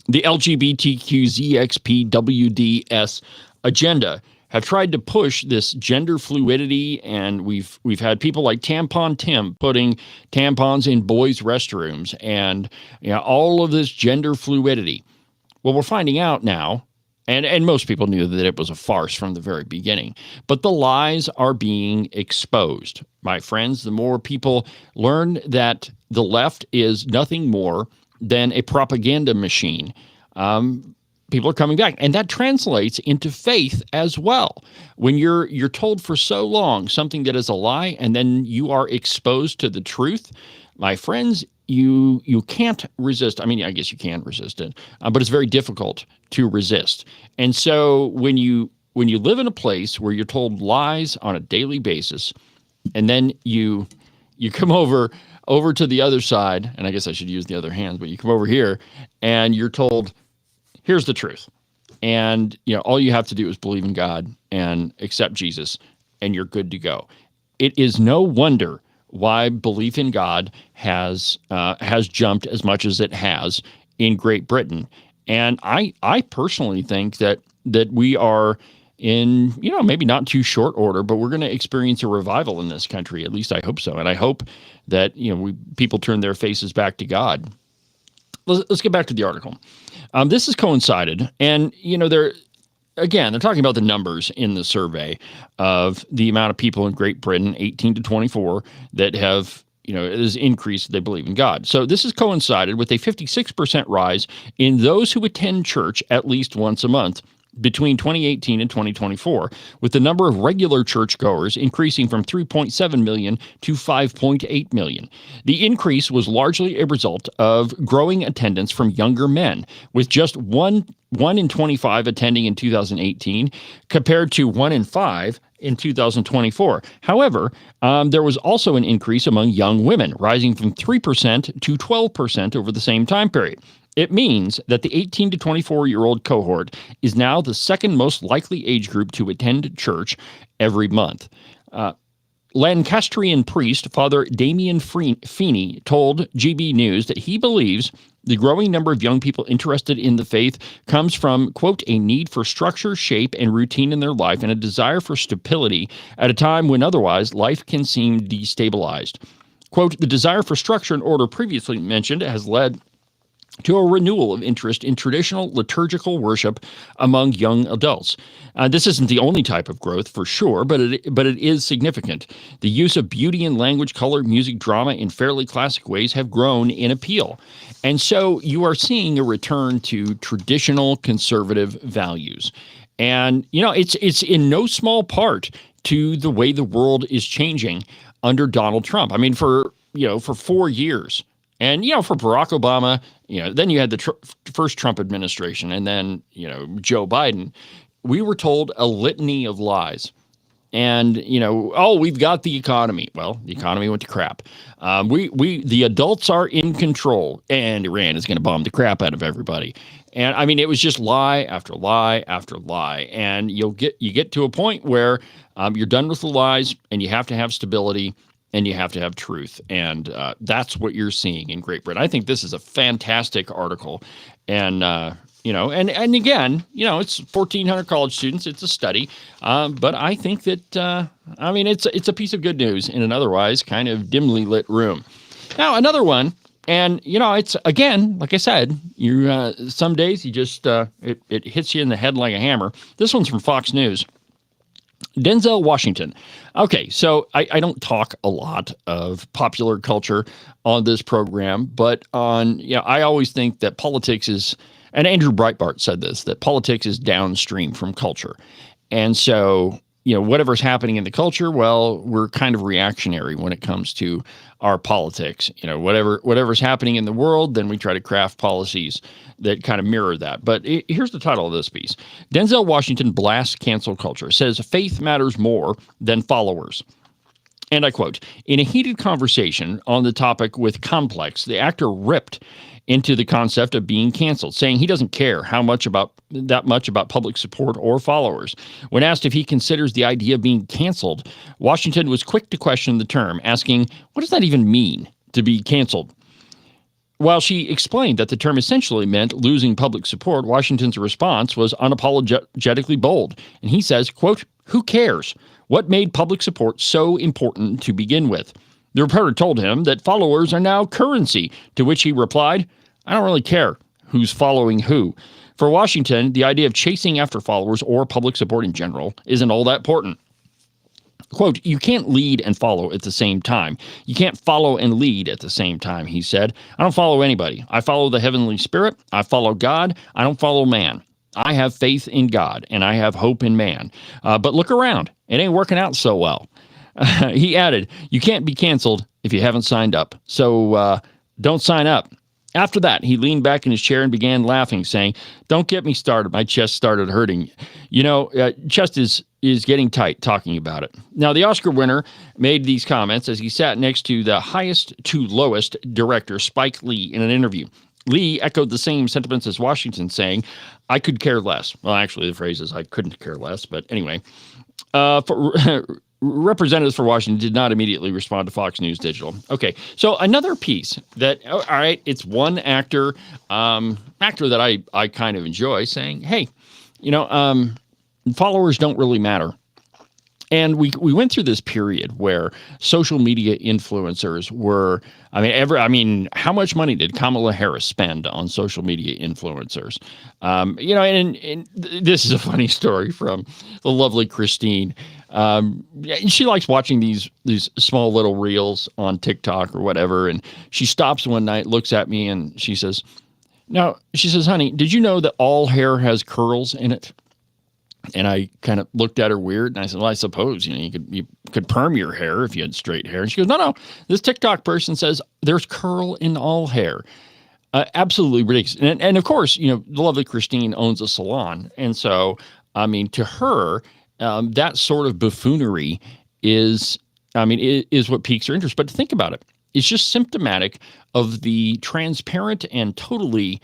Speaker 3: the LGBTQZXPWDS agenda have tried to push this gender fluidity, and we've had people like Tampon Tim putting tampons in boys' restrooms, and all of this gender fluidity. Well, we're finding out now, and most people knew that it was a farce from the very beginning, but the lies are being exposed. My friends, the more people learn that the left is nothing more than a propaganda machine, people are coming back, and that translates into faith as well. When you're told for so long something that is a lie, and then you are exposed to the truth, my friends, you can't resist. I mean, I guess you can resist it, but it's very difficult to resist. And so when you live in a place where you're told lies on a daily basis, and then you come over to the other side, and I guess I should use the other hand, but you come over here and you're told, here's the truth. And, all you have to do is believe in God and accept Jesus, and you're good to go. It is no wonder why belief in God has jumped as much as it has in Great Britain. And I personally think that we are in, maybe not too short order, but we're going to experience a revival in this country. At least I hope so. And I hope that, people turn their faces back to God. Let's get back to the article. This has coincided, and they're talking about the numbers in the survey of the amount of people in Great Britain, 18 to 24, that have, it has increased, they believe in God. So this has coincided with a 56% rise in those who attend church at least once a month between 2018 and 2024, with the number of regular churchgoers increasing from 3.7 million to 5.8 million. The increase was largely a result of growing attendance from younger men, with just one in 25 attending in 2018 compared to 1 in 5 in 2024. However, there was also an increase among young women, rising from 3% to 12% over the same time period. It means that the 18 to 24-year-old cohort is now the second most likely age group to attend church every month. Lancastrian priest Father Damien Feeney told GB News that he believes the growing number of young people interested in the faith comes from, quote, a need for structure, shape, and routine in their life and a desire for stability at a time when otherwise life can seem destabilized. Quote, the desire for structure and order previously mentioned has led to a renewal of interest in traditional liturgical worship among young adults. This isn't the only type of growth, for sure, but it is significant. The use of beauty in language, color, music, drama in fairly classic ways have grown in appeal. And so you are seeing a return to traditional conservative values. And, it's in no small part to the way the world is changing under Donald Trump. I mean, for 4 years, and, for Barack Obama, then you had the first Trump administration, and then, Joe Biden. We were told a litany of lies. And, we've got the economy. Well, the economy went to crap. The adults are in control, and Iran is going to bomb the crap out of everybody. And I mean, it was just lie after lie after lie. And you get to a point where you're done with the lies, and you have to have stability. And you have to have truth. And that's what you're seeing in Great Britain. I think this is a fantastic article. And, and again, it's 1,400 college students. It's a study. But I think that, it's a piece of good news in an otherwise kind of dimly lit room. Now, another one. And, it's, again, like I said, some days you just, it hits you in the head like a hammer. This one's from Fox News. Denzel Washington. Okay, so I don't talk a lot of popular culture on this program, but I always think that politics is, and Andrew Breitbart said this, that politics is downstream from culture. And so, whatever's happening in the culture, well, we're kind of reactionary when it comes to our politics. Whatever's happening in the world, then we try to craft policies that kind of mirror that. But here's the title of this piece. Denzel Washington blasts cancel culture, says faith matters more than followers. And I quote, in a heated conversation on the topic with Complex, the actor ripped into the concept of being canceled, saying he doesn't care that much about public support or followers. When asked if he considers the idea of being canceled, Washington was quick to question the term, asking, what does that even mean, to be canceled? While she explained that the term essentially meant losing public support, Washington's response was unapologetically bold. And he says, quote, who cares? What made public support so important to begin with? The reporter told him that followers are now currency, to which he replied, I don't really care who's following who. For Washington, the idea of chasing after followers or public support in general isn't all that important. Quote, you can't lead and follow at the same time. You can't follow and lead at the same time, he said. I don't follow anybody. I follow the Heavenly Spirit. I follow God. I don't follow man. I have faith in God and I have hope in man. But look around. It ain't working out so well. He added, you can't be canceled if you haven't signed up. So don't sign up. After that, he leaned back in his chair and began laughing, saying, don't get me started. My chest started hurting. Chest is getting tight talking about it. Now, the Oscar winner made these comments as he sat next to the highest to lowest director, Spike Lee, in an interview. Lee echoed the same sentiments as Washington, saying, I could care less. Well, actually, the phrase is I couldn't care less. But anyway, representatives for Washington did not immediately respond to Fox News Digital. Okay, so another piece that, all right, it's one actor that I kind of enjoy saying, hey, followers don't really matter. And we went through this period where social media influencers were, how much money did Kamala Harris spend on social media influencers? And this is a funny story from the lovely Christine. She likes watching these small little reels on TikTok or whatever. And she stops one night, looks at me, and she says, honey, did you know that all hair has curls in it? And I kind of looked at her weird, and I said, well, I suppose, you could perm your hair if you had straight hair. And she goes, no, this TikTok person says there's curl in all hair. Absolutely ridiculous. And of course, the lovely Christine owns a salon. And so, to her, that sort of buffoonery is what piques her interest. But to think about it, it's just symptomatic of the transparent and totally,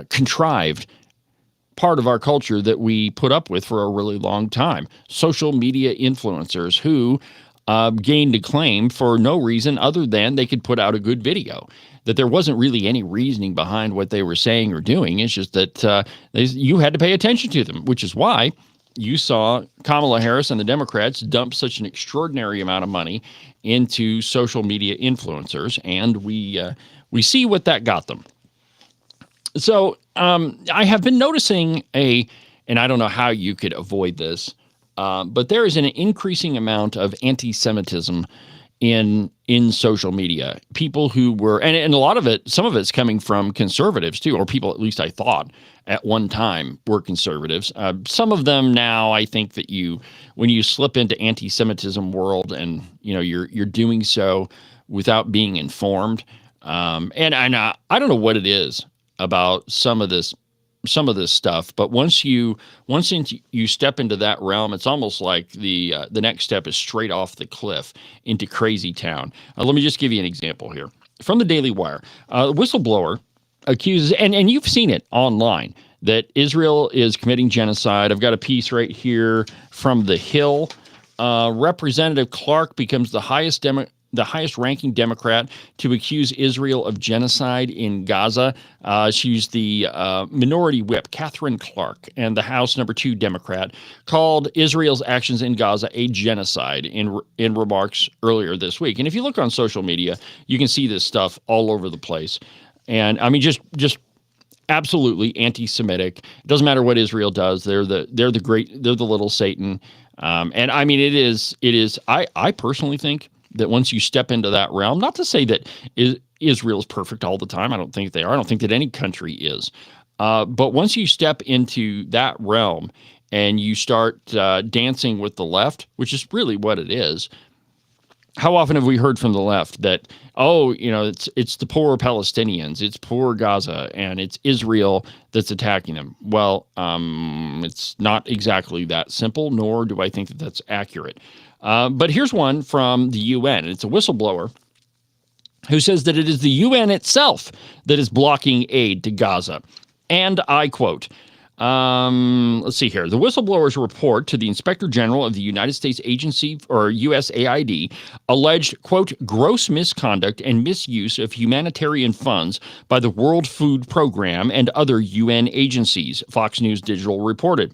Speaker 3: contrived part of our culture that we put up with for a really long time. Social media influencers who gained acclaim for no reason other than they could put out a good video, that there wasn't really any reasoning behind what they were saying or doing. It's just that you had to pay attention to them, which is why you saw Kamala Harris and the Democrats dump such an extraordinary amount of money into social media influencers, and we see what that got them. So I have been noticing and I don't know how you could avoid this, but there is an increasing amount of anti-Semitism in social media. People who were, and a lot of it, some of it's coming from conservatives too, or people at least I thought at one time were conservatives. Some of them now, I think that when you slip into anti-Semitism world and you're doing so without being informed, and I don't know what it is about some of this stuff, but once you step into that realm, it's almost like the next step is straight off the cliff into crazy town. Let me just give you an example here from the Daily Wire. Whistleblower accuses, and you've seen it online, that Israel is committing genocide. I've got a piece right here from The Hill. Representative Clark becomes the highest-ranking Democrat to accuse Israel of genocide in Gaza. She's the minority whip, Catherine Clark, and the House number 2 Democrat called Israel's actions in Gaza a genocide in remarks earlier this week. And if you look on social media, you can see this stuff all over the place. And just absolutely anti-Semitic. It doesn't matter what Israel does; they're the little Satan. It is. I personally think that once you step into that realm, not to say that Israel is perfect all the time. I don't think they are. I don't think that any country is. But once you step into that realm and you start dancing with the left, which is really what it is, how often have we heard from the left that, it's the poor Palestinians, it's poor Gaza, and it's Israel that's attacking them? Well, it's not exactly that simple, nor do I think that that's accurate. But here's one from the UN. It's a whistleblower who says that it is the UN itself that is blocking aid to Gaza. And I quote, let's see here. The whistleblower's report to the Inspector General of the United States Agency, or USAID, alleged, quote, gross misconduct and misuse of humanitarian funds by the World Food Program and other UN agencies, Fox News Digital reported.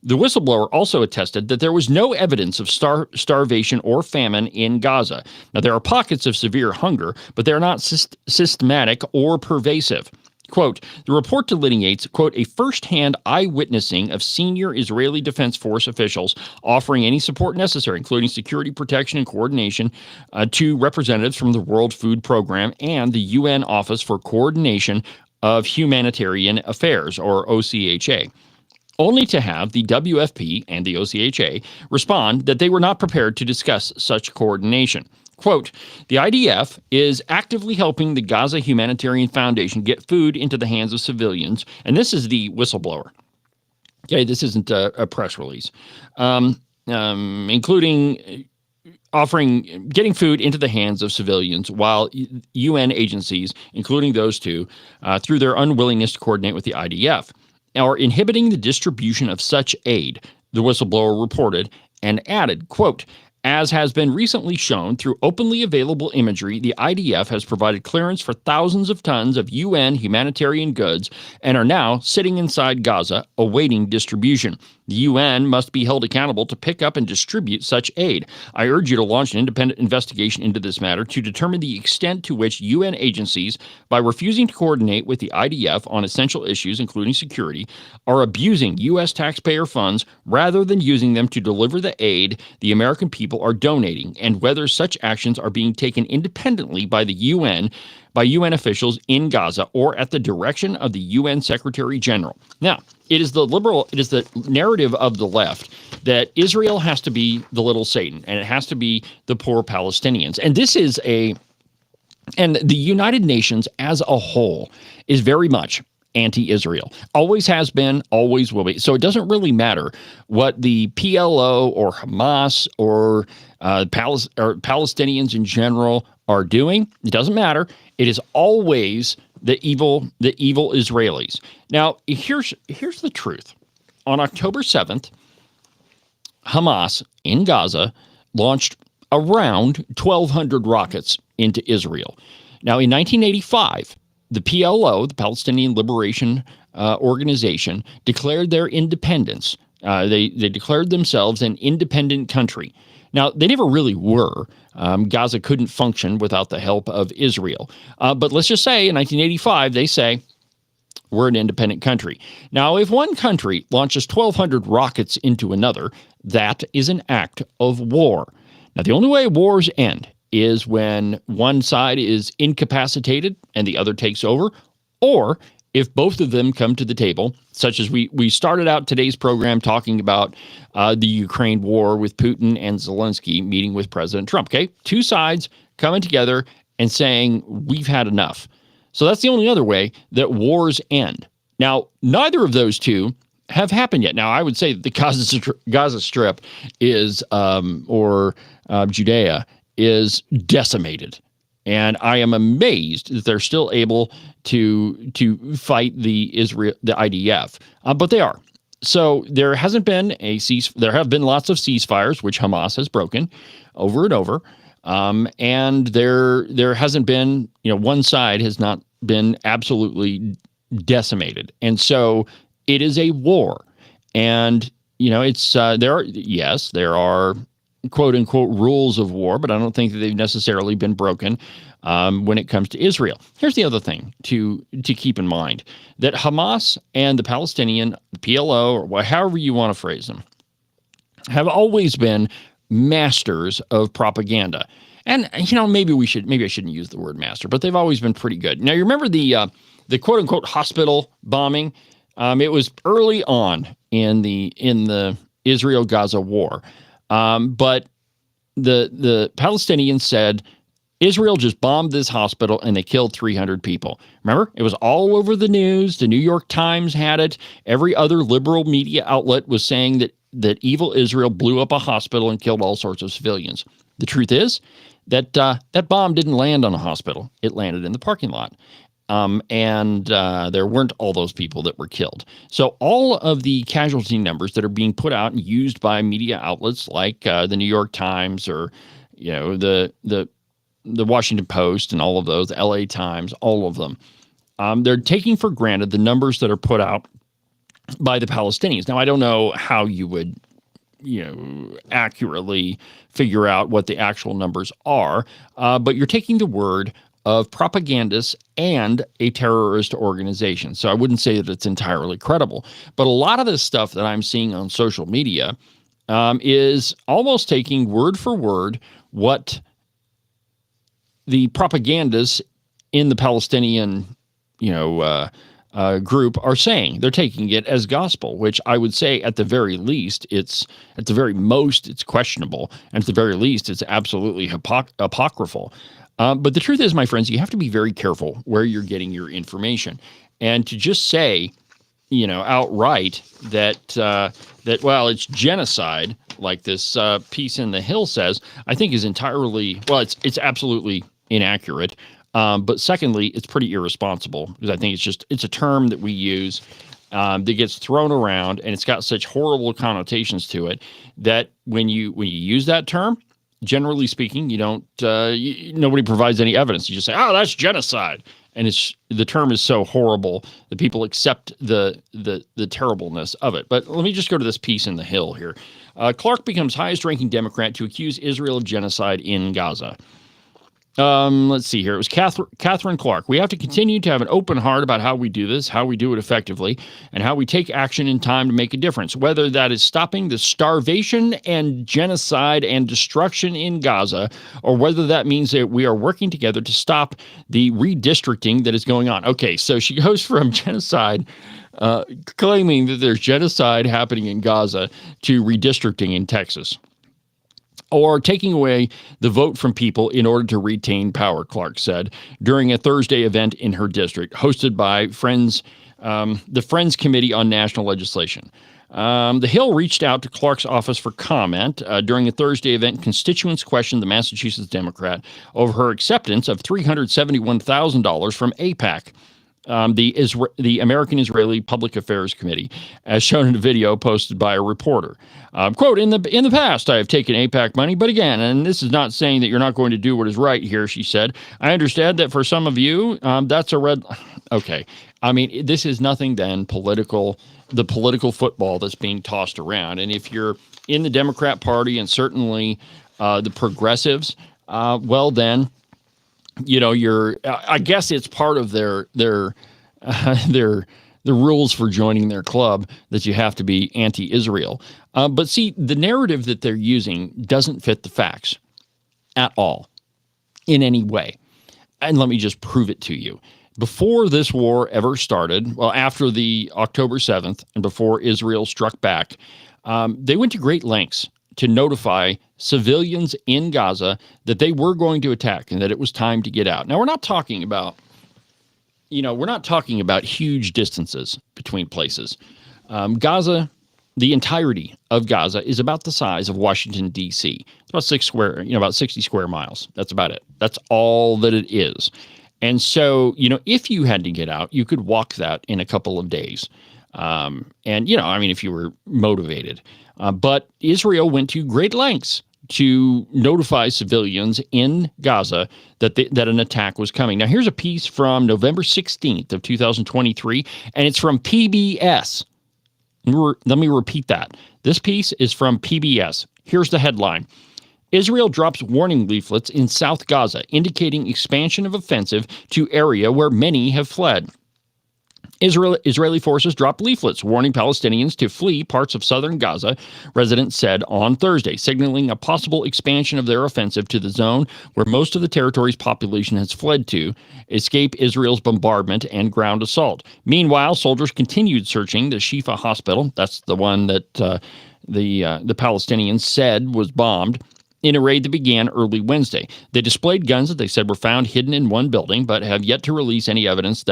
Speaker 3: The whistleblower also attested that there was no evidence of starvation or famine in Gaza. Now, there are pockets of severe hunger, but they're not systematic or pervasive. Quote, the report delineates, quote, a first-hand eyewitnessing of senior Israeli Defense Force officials offering any support necessary, including security protection and coordination, to representatives from the World Food Program and the UN Office for Coordination of Humanitarian Affairs, or OCHA, only to have the WFP and the OCHA respond that they were not prepared to discuss such coordination. Quote, the IDF is actively helping the Gaza Humanitarian Foundation get food into the hands of civilians, and this is the whistleblower. Okay, this isn't a press release, including getting food into the hands of civilians while UN agencies, including those two, through their unwillingness to coordinate with the IDF, are inhibiting the distribution of such aid, the whistleblower reported, and added, quote, as has been recently shown through openly available imagery, the IDF has provided clearance for thousands of tons of UN humanitarian goods and are now sitting inside Gaza awaiting distribution. The UN must be held accountable to pick up and distribute such aid. I urge you to launch an independent investigation into this matter to determine the extent to which UN agencies, by refusing to coordinate with the IDF on essential issues, including security, are abusing U.S. taxpayer funds rather than using them to deliver the aid the American people are donating, and whether such actions are being taken independently by the UN, by UN officials in Gaza, or at the direction of the UN Secretary General. Now, it is the narrative of the left that Israel has to be the little Satan, and it has to be the poor Palestinians. And and the United Nations as a whole is very much anti-Israel. Always has been, always will be. So it doesn't really matter what the PLO or Hamas or Palestinians in general are doing. It doesn't matter. It is always the evil Israelis. Now, here's the truth. On October 7th, Hamas in Gaza launched around 1,200 rockets into Israel. Now, in 1985, the PLO, the Palestinian Liberation Organization, declared their independence. They declared themselves an independent country. Now, they never really were. Gaza couldn't function without the help of Israel. But let's just say in 1985, they say, we're an independent country. Now, if one country launches 1,200 rockets into another, that is an act of war. Now, the only way wars end is when one side is incapacitated and the other takes over, or if both of them come to the table, such as we started out today's program talking about the Ukraine war with Putin and Zelensky meeting with President Trump. Okay, two sides coming together and saying, we've had enough. So that's the only other way that wars end. Now, neither of those two have happened yet. Now, I would say that the Gaza Strip is, Judea, is decimated. And I am amazed that they're still able to fight the IDF, but they are. So there hasn't been there have been lots of ceasefires, which Hamas has broken over and over. And there hasn't been, one side has not been absolutely decimated. And so it is a war. And, there are quote unquote rules of war, but I don't think that they've necessarily been broken when it comes to Israel. Here's the other thing to keep in mind, that Hamas and the Palestinian PLO, or however you want to phrase them, have always been masters of propaganda. And, maybe I shouldn't use the word master, but they've always been pretty good. Now, you remember the quote unquote hospital bombing? It was early on in the Israel-Gaza war. But the Palestinians said Israel just bombed this hospital and they killed 300 people. Remember, it was all over the news. The New York Times had it. Every other liberal media outlet was saying that evil Israel blew up a hospital and killed all sorts of civilians. The truth is that that bomb didn't land on a hospital. It landed in the parking lot. And there weren't all those people that were killed. So all of the casualty numbers that are being put out and used by media outlets like the New York Times or the Washington Post and all of those, the LA Times, all of them, they're taking for granted the numbers that are put out by the Palestinians. Now, I don't know how you would accurately figure out what the actual numbers are, but you're taking the word of propagandists and a terrorist organization. So I wouldn't say that it's entirely credible. But a lot of this stuff that I'm seeing on social media is almost taking word for word what the propagandists in the Palestinian group are saying. They're taking it as gospel, which I would say at the very least, it's questionable, and at the very least, it's absolutely apocryphal. But the truth is, my friends, you have to be very careful where you're getting your information, and to just say, outright that well, it's genocide, like this piece in The Hill says, I think is entirely, well, it's absolutely inaccurate. But secondly, it's pretty irresponsible, because I think it's a term that we use that gets thrown around, and it's got such horrible connotations to it that when you use that term, generally speaking, you don't nobody provides any evidence. You just say, "Oh, that's genocide," and the term is so horrible that people accept the terribleness of it. But let me just go to this piece in The Hill here. Clark becomes highest-ranking Democrat to accuse Israel of genocide in Gaza. Let's see here. It was Catherine Clark. We have to continue to have an open heart about how we do this, how we do it effectively, and how we take action in time to make a difference, whether that is stopping the starvation and genocide and destruction in Gaza, or whether that means that we are working together to stop the redistricting that is going on. Okay, so she goes from genocide, claiming that there's genocide happening in Gaza, to redistricting in Texas, or taking away the vote from people in order to retain power, Clark said during a Thursday event in her district hosted by the Friends Committee on National Legislation. The Hill reached out to Clark's office for comment. During a Thursday event, constituents questioned the Massachusetts Democrat over her acceptance of $371,000 from AIPAC, the American Israeli Public Affairs Committee, as shown in a video posted by a reporter. Quote, in the past, I have taken AIPAC money, but again, and this is not saying that you're not going to do what is right here, she said. I understand that for some of you, that's a red... Okay. I mean, this is nothing than the political football that's being tossed around. And if you're in the Democrat Party, and certainly the progressives, well then, I guess it's part of the rules for joining their club that you have to be anti-Israel. But see, the narrative that they're using doesn't fit the facts at all in any way. And let me just prove it to you. Before this war ever started, well, after the October 7th and before Israel struck back, they went to great lengths to notify civilians in Gaza that they were going to attack and that it was time to get out. Now, we're not talking about huge distances between places. Gaza, the entirety of Gaza is about the size of Washington, D.C. It's about 60 square miles. That's about it. That's all that it is. And so, if you had to get out, you could walk that in a couple of days. If you were motivated. But Israel went to great lengths to notify civilians in Gaza that an attack was coming. Now, here's a piece from November 16th of 2023, and it's from PBS. Let me repeat that. This piece is from PBS. Here's the headline. Israel drops warning leaflets in South Gaza, indicating expansion of offensive to area where many have fled. Israeli forces dropped leaflets warning Palestinians to flee parts of southern Gaza, residents said on Thursday, signaling a possible expansion of their offensive to the zone where most of the territory's population has fled to escape Israel's bombardment and ground assault. Meanwhile, soldiers continued searching the Shifa hospital, that's the one that the Palestinians said was bombed, in a raid that began early Wednesday. They displayed guns that they said were found hidden in one building, but have yet to release any evidence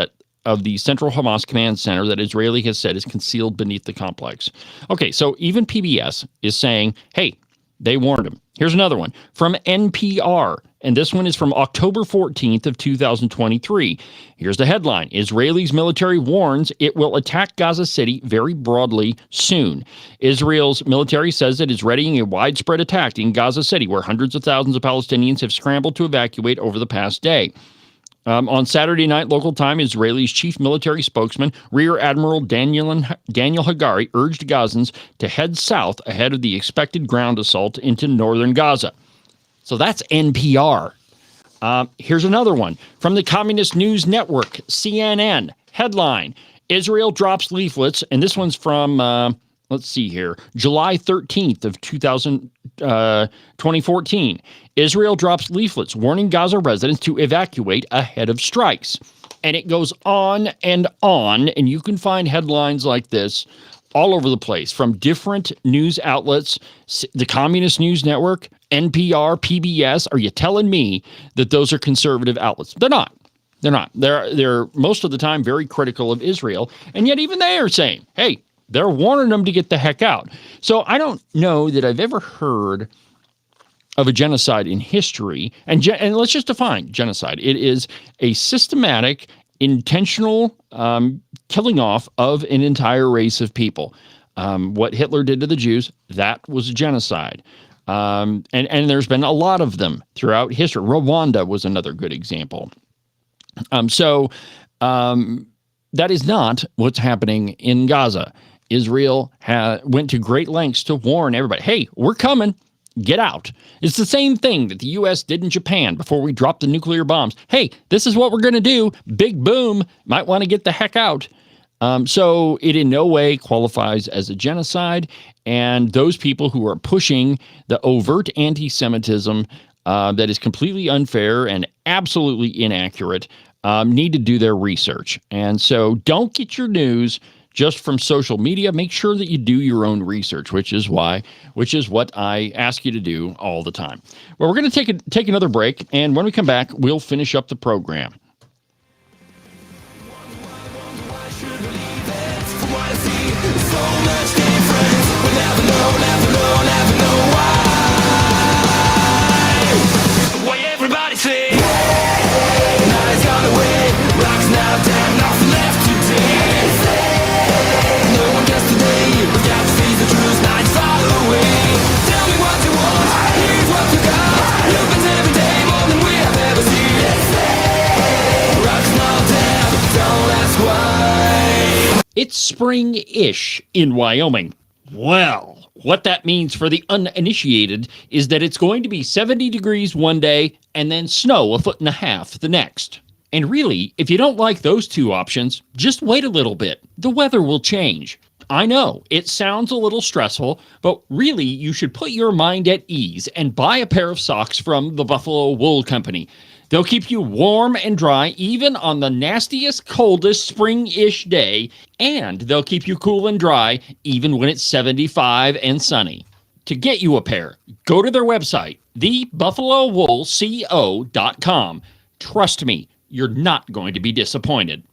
Speaker 3: of the central Hamas command center that Israeli has said is concealed beneath the complex. Okay, so even PBS is saying, hey, they warned them. Here's another one from NPR, and this one is from October 14th of 2023. Here's the headline. Israel's military warns it will attack Gaza City very broadly soon. Israel's military says it is readying a widespread attack in Gaza City, where hundreds of thousands of Palestinians have scrambled to evacuate over the past day. On Saturday night, local time, Israel's chief military spokesman, Rear Admiral Daniel Hagari, urged Gazans to head south ahead of the expected ground assault into northern Gaza. So that's NPR. Here's another one from the Communist News Network, CNN. Headline, Israel drops leaflets, and this one's from, July 13th of 2014. Israel drops leaflets warning Gaza residents to evacuate ahead of strikes. And it goes on, and you can find headlines like this all over the place from different news outlets, the Communist News Network, NPR, PBS. Are you telling me that those are conservative outlets? They're not. They're not. They're most of the time very critical of Israel, and yet even they are saying, hey, they're warning them to get the heck out. So I don't know that I've ever heard of a genocide in history. And let's just define genocide. It is a systematic, intentional killing off of an entire race of people. What Hitler did to the Jews, that was a genocide. And there's been a lot of them throughout history. Rwanda was another good example. So that is not what's happening in Gaza. Israel went to great lengths to warn everybody, hey, we're coming. Get out. It's the same thing that the U.S. did in Japan before we dropped the nuclear bombs. Hey, this is what we're going to do. Big boom. Might want to get the heck out. So it in no way qualifies as a genocide. And those people who are pushing the overt anti-Semitism that is completely unfair and absolutely inaccurate need to do their research. And so don't get your news just from social media. Make sure that you do your own research, which is what I ask you to do all the time. Well, we're going to take another break, and when we come back, we'll finish up the program.
Speaker 8: Why everybody say, night is gone away, rocks now down, nothing left to take. No one gets today, we got to see the truth, night's far away. Tell me what you want, here's what you got. You've been every day more than we have ever seen. Rocks now down, don't ask why.
Speaker 3: It's spring-ish in Wyoming. Well, what that means for the uninitiated is that it's going to be 70 degrees one day and then snow 1.5 feet the next. And really, if you don't like those two options, just wait a little bit. The weather will change. I know, it sounds a little stressful, but really you should put your mind at ease and buy a pair of socks from the Buffalo Wool Company. They'll keep you warm and dry even on the nastiest, coldest spring-ish day, and they'll keep you cool and dry even when it's 75 and sunny. To get you a pair, go to their website, thebuffalowoolco.com. Trust me, you're not going to be disappointed.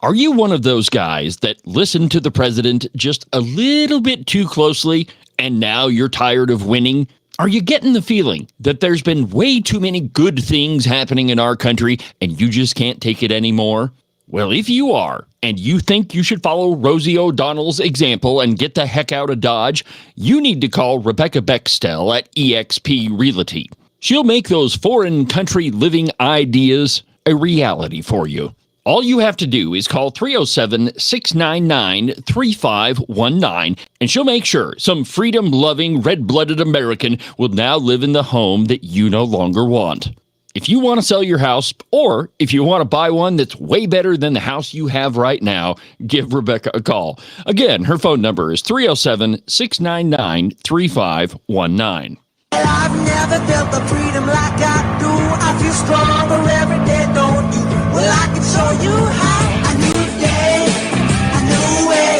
Speaker 3: Are you one of those guys that listened to the president just a little bit too closely and now you're tired of winning? Are you getting the feeling that there's been way too many good things happening in our country and you just can't take it anymore? Well, if you are, and you think you should follow Rosie O'Donnell's example and get the heck out of Dodge, you need to call Rebecca Bextel at eXp Realty. She'll make those foreign country living ideas a reality for you. All you have to do is call 307-699-3519, and she'll make sure some freedom-loving, red-blooded American will now live in the home that you no longer want. If you want to sell your house, or if you want to buy one that's way better than the house you have right now, give Rebecca a call. Again, her phone number is 307-699-3519.
Speaker 8: I've never felt the freedom like I do. I feel stronger every day, don't you? Well, I can show you how. A new day, a new way.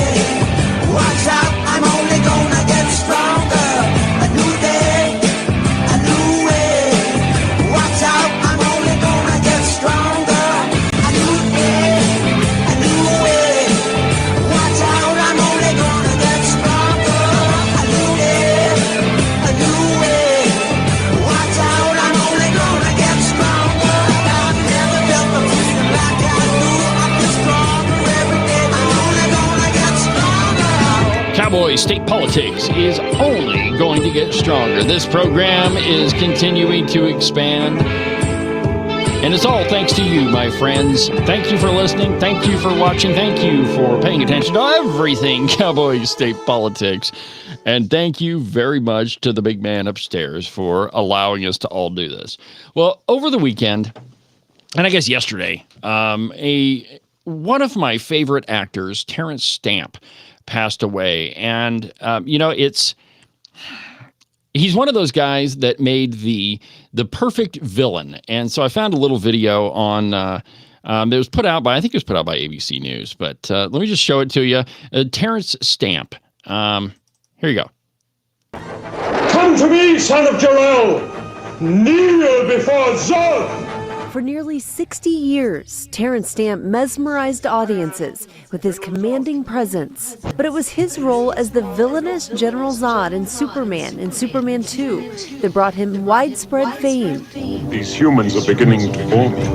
Speaker 8: Watch out, I'm only gonna get stronger. A new day, a new way. Watch out, I'm only gonna get stronger. A new day, a new way. Watch out, I'm only gonna get stronger. A new day, a new way. Watch out, I'm only gonna get stronger. I've never felt the freedom like I do. I feel stronger every day. I'm only gonna get stronger.
Speaker 3: Cowboy State Politics is only going to get stronger. This program is continuing to expand. And it's all thanks to you, my friends. Thank you for listening. Thank you for watching. Thank you for paying attention to everything Cowboy State Politics. And thank you very much to the big man upstairs for allowing us to all do this. Well, over the weekend, and I guess yesterday, one of my favorite actors, Terrence Stamp, passed away. And, he's one of those guys that made the perfect villain. And so I found a little video on It was put out by, I think it was put out by ABC News, but let me just show it to you. Terrence Stamp. Here you go.
Speaker 9: Come to me, son of Jor-El! Kneel before Zod!
Speaker 10: For nearly 60 years, Terrence Stamp mesmerized audiences with his commanding presence. But it was his role as the villainous General Zod in Superman and Superman 2 that brought him widespread fame.
Speaker 9: These humans are beginning to bore me.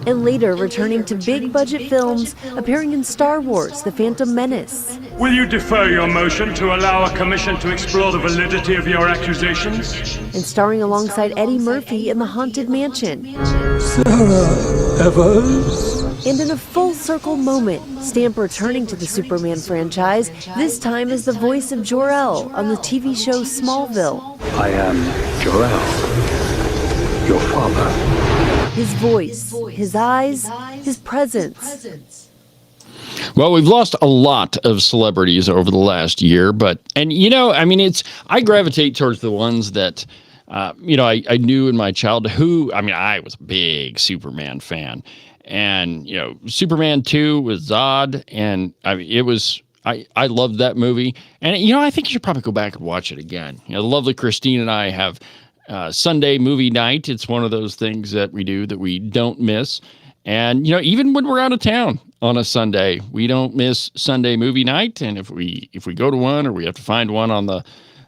Speaker 10: And later returning to big-budget films, appearing in Star Wars: The Phantom Menace.
Speaker 9: Will you defer your motion to allow a commission to explore the validity of your accusations?
Speaker 10: And starring alongside Eddie Murphy in The Haunted Mansion.
Speaker 9: Sarah Evans?
Speaker 10: And in a full-circle moment, Stamp returning to the Superman franchise, this time as the voice of Jor-El on the TV show Smallville.
Speaker 6: I am Jor-El, your father.
Speaker 10: His voice, his eyes, his presence.
Speaker 3: Well, we've lost a lot of celebrities over the last year, I gravitate towards the ones that, I knew in my childhood. I was a big Superman fan, and, Superman 2 with Zod, and I loved that movie. And, I think you should probably go back and watch it again. The lovely Christine and I have Sunday movie night. It's one of those things that we do that we don't miss. And, even when we're out of town on a Sunday, we don't miss Sunday movie night. And if we go to one, or we have to find one on the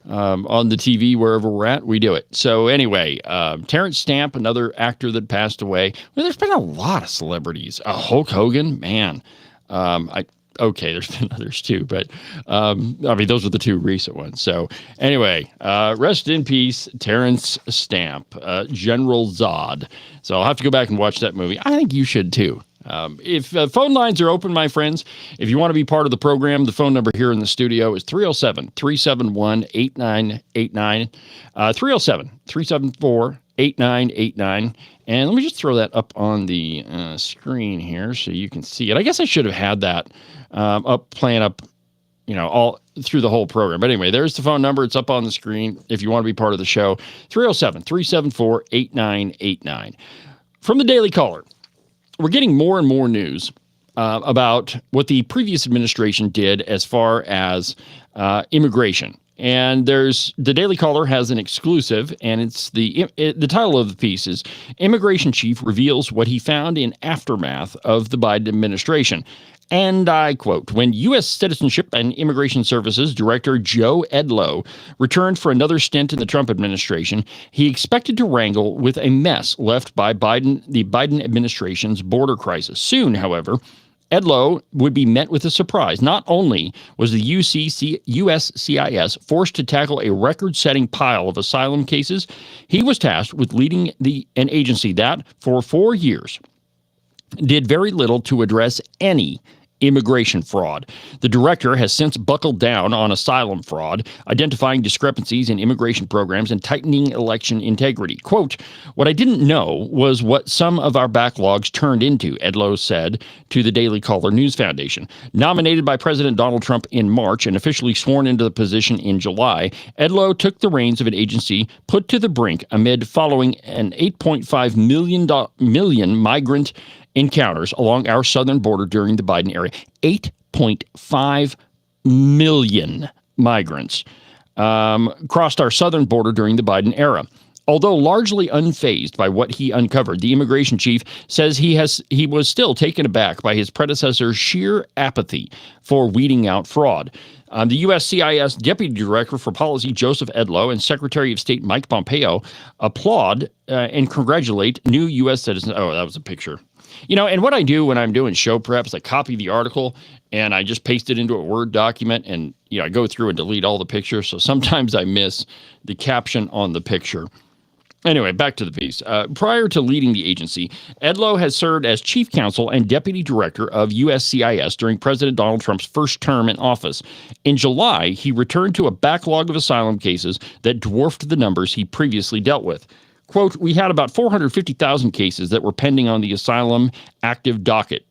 Speaker 3: TV wherever we're at, we do it. So anyway, Terrence Stamp, another actor that passed away. Well, there's been a lot of celebrities. Hulk Hogan, man. Okay, there's been others too, but those are the two recent ones. So anyway, rest in peace, Terrence Stamp, General Zod. So I'll have to go back and watch that movie. I think you should too. If phone lines are open, my friends, if you want to be part of the program, the phone number here in the studio is 307-371-8989, 307-374-8989. And let me just throw that up on the screen here so you can see it. I guess I should have had that playing up, all through the whole program. But anyway, there's the phone number. It's up on the screen if you want to be part of the show. 307-374-8989. From the Daily Caller, we're getting more and more news about what the previous administration did as far as immigration. And the Daily Caller has an exclusive, and it's the title of the piece is "Immigration Chief Reveals What He Found in Aftermath of the Biden Administration." And I quote, "When U.S. Citizenship and Immigration Services Director Joe Edlow returned for another stint in the Trump administration, he expected to wrangle with a mess left by the Biden administration's border crisis. Soon, however, Edlow would be met with a surprise. Not only was the USCIS forced to tackle a record-setting pile of asylum cases, he was tasked with leading an agency that, for 4 years, did very little to address any immigration fraud. The director has since buckled down on asylum fraud, identifying discrepancies in immigration programs and tightening election integrity. Quote, "What I didn't know was what some of our backlogs turned into," Edlow said to the Daily Caller News Foundation. Nominated by President Donald Trump in March and officially sworn into the position in July, Edlow took the reins of an agency put to the brink amid following an 8.5 million migrant encounters along our southern border during the Biden era. 8.5 million migrants crossed our southern border during the Biden era. Although largely unfazed by what he uncovered, the immigration chief says he was still taken aback by his predecessor's sheer apathy for weeding out fraud. The USCIS Deputy Director for Policy, Joseph Edlow, and Secretary of State Mike Pompeo applaud and congratulate new U.S. citizens. Oh, that was a picture. And what I do when I'm doing show prep is I copy the article and I just paste it into a Word document, and I go through and delete all the pictures. So sometimes I miss the caption on the picture. Anyway, back to the piece. Prior to leading the agency, Edlow has served as chief counsel and deputy director of USCIS during President Donald Trump's first term in office. In July, he returned to a backlog of asylum cases that dwarfed the numbers he previously dealt with. Quote, "We had about 450,000 cases that were pending on the asylum active docket,"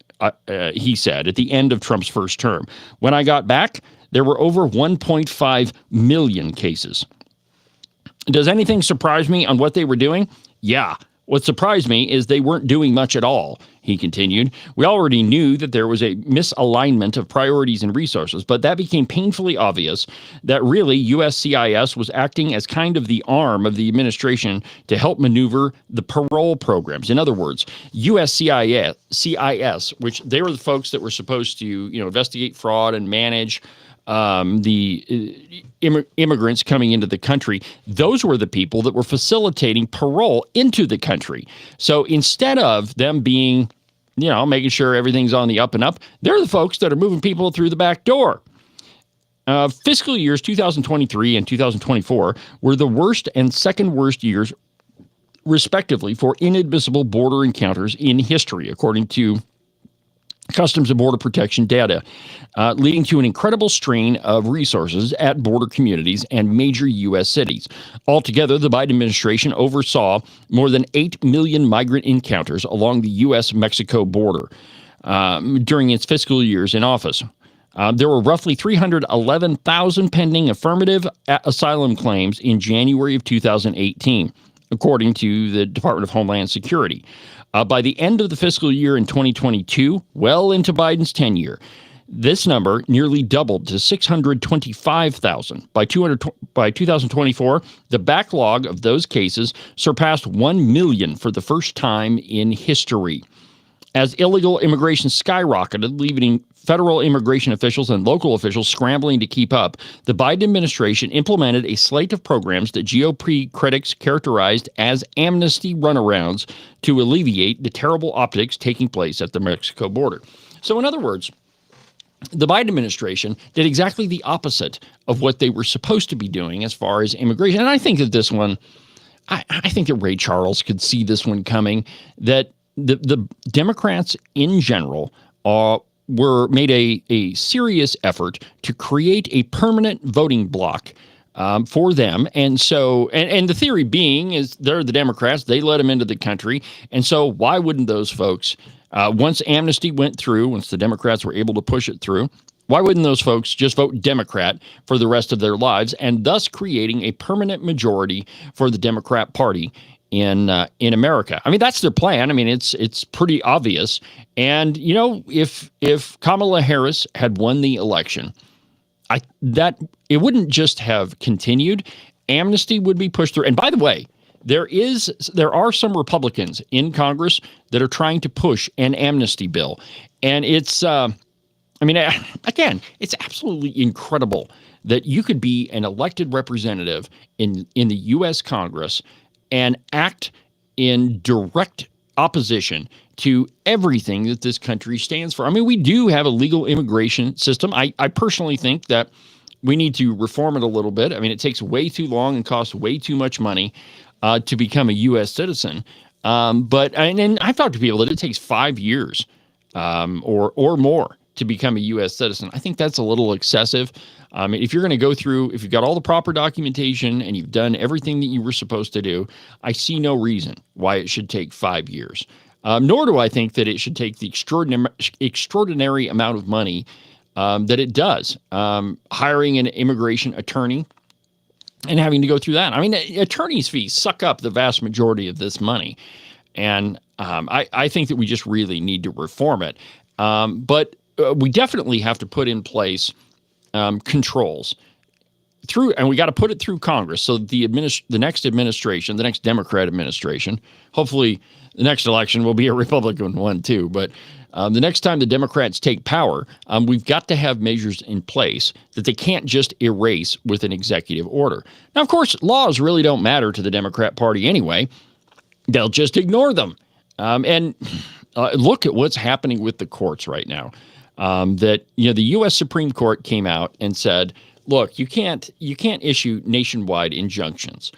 Speaker 3: he said, at the end of Trump's first term. "When I got back, there were over 1.5 million cases. Does anything surprise me on what they were doing? Yeah, What surprised me is they weren't doing much at all, he continued. We already knew that there was a misalignment of priorities and resources, but that became painfully obvious that really USCIS was acting as kind of the arm of the administration to help maneuver the parole programs. In other words, USCIS, which they were the folks that were supposed to, investigate fraud and manage the immigrants coming into the country, those were the people that were facilitating parole into the country. So instead of them being, making sure everything's on the up and up, they're the folks that are moving people through the back door. Fiscal years 2023 and 2024 were the worst and second worst years, respectively, for inadmissible border encounters in history, according to Customs and Border Protection data, leading to an incredible strain of resources at border communities and major U.S. cities. Altogether, the Biden administration oversaw more than 8 million migrant encounters along the U.S.-Mexico border during its fiscal years in office. There were roughly 311,000 pending affirmative asylum claims in January of 2018, according to the Department of Homeland Security. By the end of the fiscal year in 2022, well into Biden's tenure, this number nearly doubled to 625,000. By 2024, the backlog of those cases surpassed 1 million for the first time in history. As illegal immigration skyrocketed, leaving federal immigration officials and local officials scrambling to keep up, the Biden administration implemented a slate of programs that GOP critics characterized as amnesty runarounds to alleviate the terrible optics taking place at the Mexico border. So in other words, the Biden administration did exactly the opposite of what they were supposed to be doing as far as immigration. And I think that this one, I think that Ray Charles could see this one coming, that the Democrats in general were made a serious effort to create a permanent voting bloc for them. And so, and the theory being is they're the Democrats, they let them into the country. And so why wouldn't those folks, once amnesty went through, once the Democrats were able to push it through, why wouldn't those folks just vote Democrat for the rest of their lives, and thus creating a permanent majority for the Democrat Party in America? I mean, that's their plan. I mean, it's pretty obvious. And if Kamala Harris had won the election, it wouldn't just have continued. Amnesty would be pushed through. And by the way, there are some Republicans in Congress that are trying to push an amnesty bill, and it's again, it's absolutely incredible that you could be an elected representative in the U.S. Congress and act in direct opposition to everything that this country stands for. I mean, we do have a legal immigration system. I personally think that we need to reform it a little bit. I mean, it takes way too long and costs way too much money to become a U.S. citizen. But I've talked to people that it takes 5 years or more to become a U.S. citizen. I think that's a little excessive. If you're going to go through, if you've got all the proper documentation and you've done everything that you were supposed to do, I see no reason why it should take 5 years. Nor do I think that it should take the extraordinary amount of money that it does. Hiring an immigration attorney and having to go through that. I mean, attorney's fees suck up the vast majority of this money. And I think that we just really need to reform it. But we definitely have to put in place controls and we got to put it through Congress. So the next administration, the next Democrat administration, hopefully the next election will be a Republican one too. But the next time the Democrats take power, we've got to have measures in place that they can't just erase with an executive order. Now, of course, laws really don't matter to the Democrat Party anyway. They'll just ignore them. Look at what's happening with the courts right now. The U.S. Supreme Court came out and said, look, you can't issue nationwide injunctions,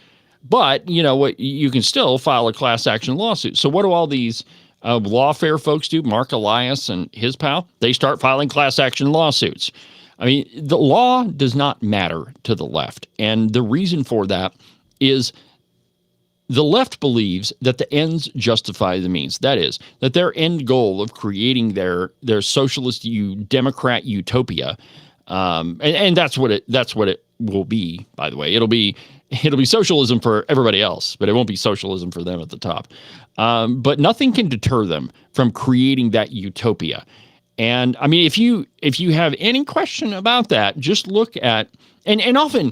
Speaker 3: but you can still file a class action lawsuit. So what do all these lawfare folks do? Mark Elias and his pal, they start filing class action lawsuits. I mean, the law does not matter to the left. And the reason for that is the left believes that the ends justify the means. That is, that their end goal of creating their socialist Democrat utopia, and that's what it will be. By the way, it'll be It'll be socialism for everybody else, but it won't be socialism for them at the top. But nothing can deter them from creating that utopia. And I mean, if you have any question about that, just look at and often,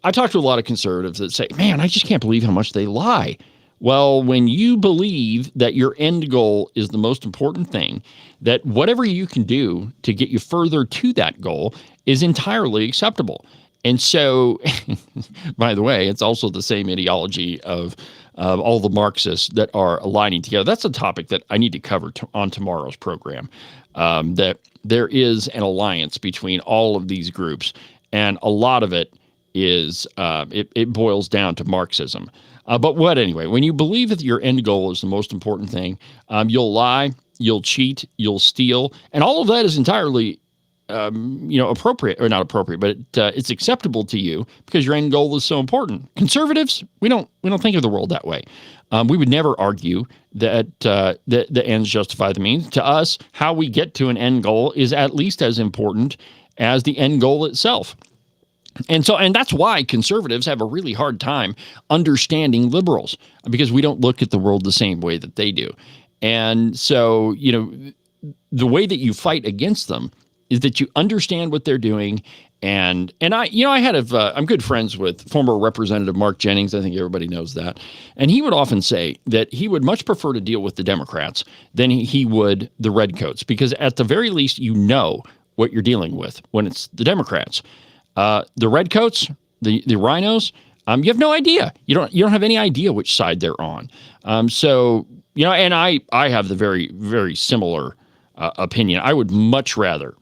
Speaker 3: I talk to a lot of conservatives that say, "Man, I just can't believe how much they lie." Well, when you believe that your end goal is the most important thing, that whatever you can do to get you further to that goal is entirely acceptable. And so, by the way, it's also the same ideology of all the Marxists that are aligning together. That's a topic that I need to cover on tomorrow's program, that there is an alliance between all of these groups, and a lot of it is it boils down to Marxism. But anyway, when you believe that your end goal is the most important thing, you'll lie, you'll cheat, you'll steal, and all of that is entirely appropriate or not appropriate, but it's acceptable to you because your end goal is so important. Conservatives, we don't think of the world that way. We would never argue that the ends justify the means. To us, how we get to an end goal is at least as important as the end goal itself. And that's why conservatives have a really hard time understanding liberals, because we don't look at the world the same way that they do. And so, the way that you fight against them is that you understand what they're doing. And I'm good friends with former Representative Mark Jennings. I think everybody knows that. And he would often say that he would much prefer to deal with the Democrats than he would the redcoats, because at the very least, what you're dealing with when it's the Democrats. The redcoats, the rhinos, you have no idea. You don't have any idea which side they're on. And I have the very, very similar opinion. I would much rather.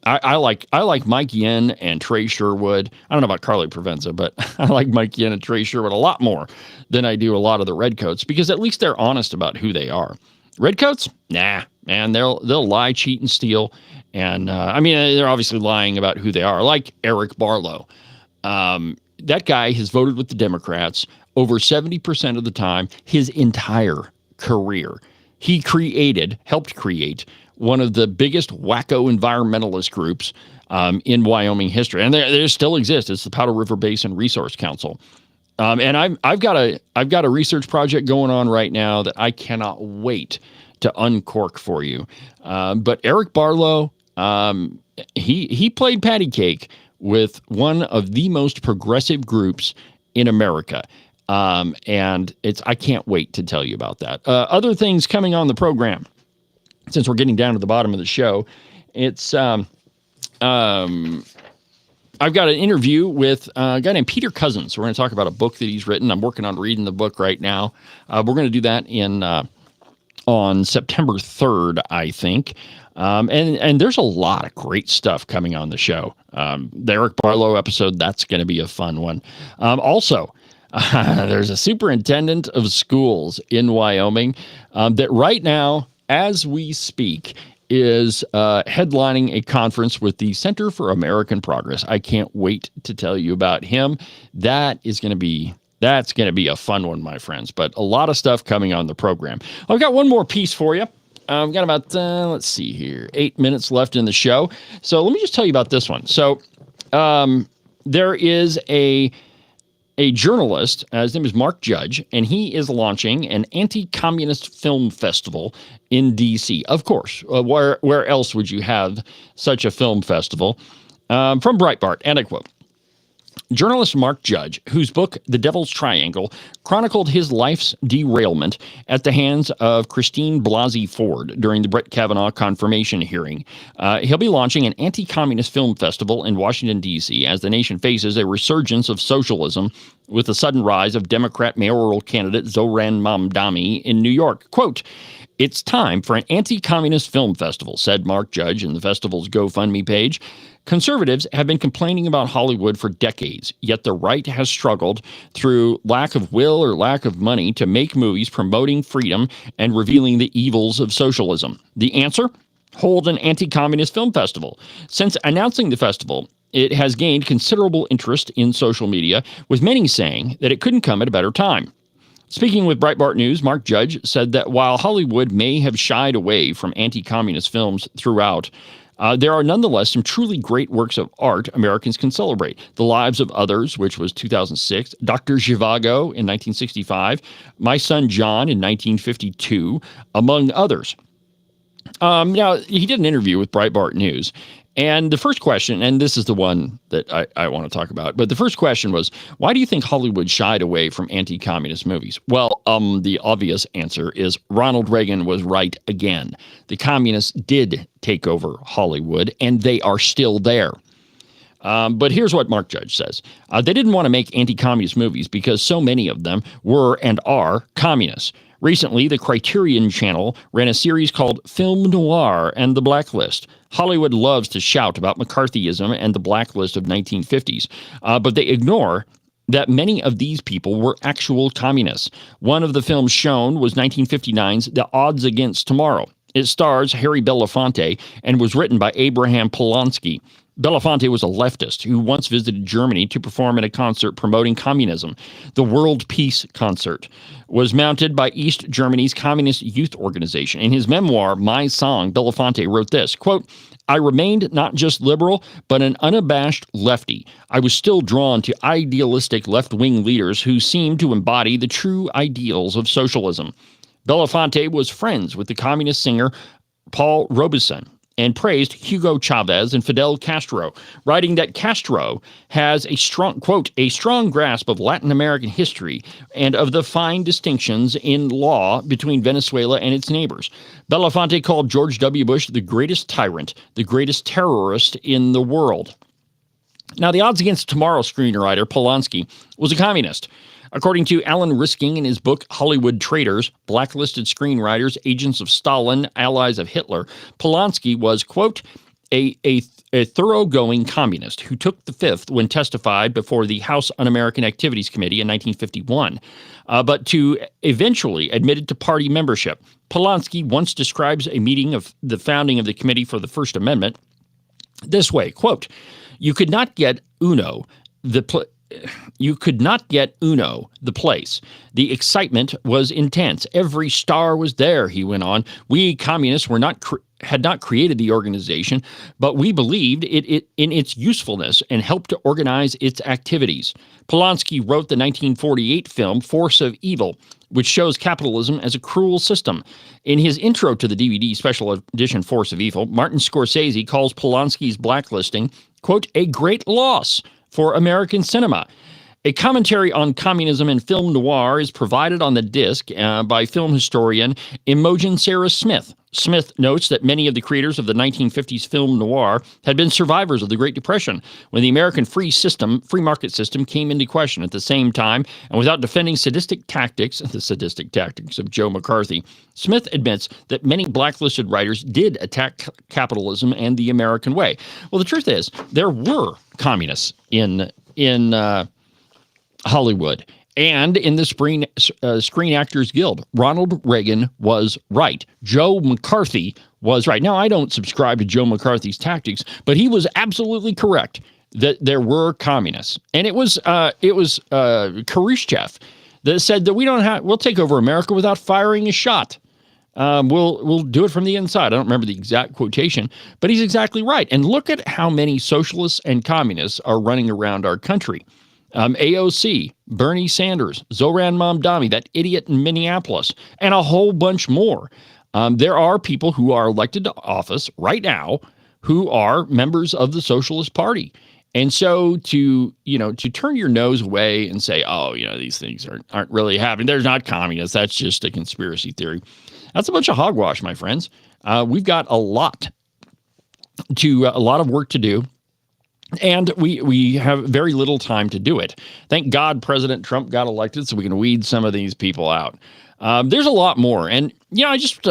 Speaker 3: I like Mike Yen and Trey Sherwood. I don't know about Carly Provenza, but I like Mike Yen and Trey Sherwood a lot more than I do a lot of the redcoats, because at least they're honest about who they are. Redcoats, nah, man, they'll lie, cheat, and steal. And they're obviously lying about who they are, like Eric Barlow. That guy has voted with the Democrats over 70% of the time his entire career. He helped create one of the biggest wacko environmentalist groups in Wyoming history. And there still exists. It's the Powder River Basin Resource Council. And I've got a research project going on right now that I cannot wait to uncork for you. But Eric Barlow, he played patty cake with one of the most progressive groups in America. And I can't wait to tell you about that. Other things coming on the program, since we're getting down to the bottom of the show, I've got an interview with a guy named Peter Cousins. We're going to talk about a book that he's written. I'm working on reading the book right now. We're going to do that on September 3rd, I think. And there's a lot of great stuff coming on the show. The Eric Barlow episode, that's going to be a fun one. Also, there's a superintendent of schools in Wyoming that right now, as we speak, is headlining a conference with the Center for American Progress. I can't wait to tell you about him. That's going to be a fun one, my friends. But a lot of stuff coming on the program. I've got one more piece for you. I've got about, let's see here, 8 minutes left in the show. So let me just tell you about this one. So there is a journalist, his name is Mark Judge, and he is launching an anti-communist film festival in D.C. Of course, where else would you have such a film festival? From Breitbart, and I quote, journalist Mark Judge, whose book, The Devil's Triangle, chronicled his life's derailment at the hands of Christine Blasey Ford during the Brett Kavanaugh confirmation hearing. He'll be launching an anti-communist film festival in Washington, D.C. as the nation faces a resurgence of socialism with the sudden rise of Democrat mayoral candidate Zohran Mamdani in New York. Quote, it's time for an anti-communist film festival, said Mark Judge in the festival's GoFundMe page. Conservatives have been complaining about Hollywood for decades, yet the right has struggled through lack of will or lack of money to make movies promoting freedom and revealing the evils of socialism. The answer? Hold an anti-communist film festival. Since announcing the festival, it has gained considerable interest in social media, with many saying that it couldn't come at a better time. Speaking with Breitbart News, Mark Judge said that while Hollywood may have shied away from anti-communist films throughout, There are nonetheless some truly great works of art Americans can celebrate. The Lives of Others, which was 2006, Dr. Zhivago in 1965, My Son John in 1952, among others. Now, he did an interview with Breitbart News, and the first question, and this is the one that I want to talk about, but the first question was, why do you think Hollywood shied away from anti-communist movies? Well, the obvious answer is Ronald Reagan was right again. The communists did take over Hollywood, and they are still there. But here's what Mark Judge says. They didn't want to make anti-communist movies because so many of them were and are communists. Recently, the Criterion Channel ran a series called Film Noir and the Blacklist. Hollywood loves to shout about McCarthyism and the blacklist of 1950s, but they ignore that many of these people were actual communists. One of the films shown was 1959's The Odds Against Tomorrow. It stars Harry Belafonte and was written by Abraham Polanski. Belafonte was a leftist who once visited Germany to perform at a concert promoting communism. The World Peace Concert was mounted by East Germany's Communist Youth Organization. In his memoir, My Song, Belafonte wrote this, quote, I remained not just liberal, but an unabashed lefty. I was still drawn to idealistic left-wing leaders who seemed to embody the true ideals of socialism. Belafonte was friends with the communist singer Paul Robeson and praised Hugo Chavez and Fidel Castro, writing that Castro has a strong, quote, a strong grasp of Latin American history and of the fine distinctions in law between Venezuela and its neighbors. Belafonte called George W. Bush the greatest tyrant, the greatest terrorist in the world. Now, the Odds Against Tomorrow screenwriter Polanski was a communist. According to Alan Risking in his book Hollywood Traitors, Blacklisted Screenwriters, Agents of Stalin, Allies of Hitler, Polanski was, quote, a thoroughgoing communist who took the fifth when testified before the House Un-American Activities Committee in 1951, but to eventually admitted to party membership. Polanski once describes a meeting of the founding of the Committee for the First Amendment this way, quote, You could not get Uno, the place. The excitement was intense. Every star was there, he went on. We communists had not created the organization, but we believed in its usefulness and helped to organize its activities. Polanski wrote the 1948 film Force of Evil, which shows capitalism as a cruel system. In his intro to the DVD special edition Force of Evil, Martin Scorsese calls Polanski's blacklisting, quote, a great loss for American cinema. A commentary on communism and film noir is provided on the disc by film historian Imogen Sarah Smith. Smith notes that many of the creators of the 1950s film noir had been survivors of the Great Depression, when the American free market system came into question. At the same time, and without defending the sadistic tactics of Joe McCarthy, Smith admits that many blacklisted writers did attack capitalism and the American way. Well, the truth is, there were communists in Hollywood and in the Screen Actors Guild. Ronald Reagan was right. Joe McCarthy was right. Now, I don't subscribe to Joe McCarthy's tactics, but he was absolutely correct that there were communists. And it was Khrushchev that said that we'll take over America without firing a shot. We'll do it from the inside. I don't remember the exact quotation, but he's exactly right. And look at how many socialists and communists are running around our country. AOC, Bernie Sanders, Zoran Mamdani, that idiot in Minneapolis, and a whole bunch more. There are people who are elected to office right now who are members of the Socialist Party. And so to turn your nose away and say, these things aren't really happening. They're not communists. That's just a conspiracy theory. That's a bunch of hogwash, my friends. We've got a lot of work to do. And we have very little time to do it. Thank God President Trump got elected so we can weed some of these people out. There's a lot more. And, I just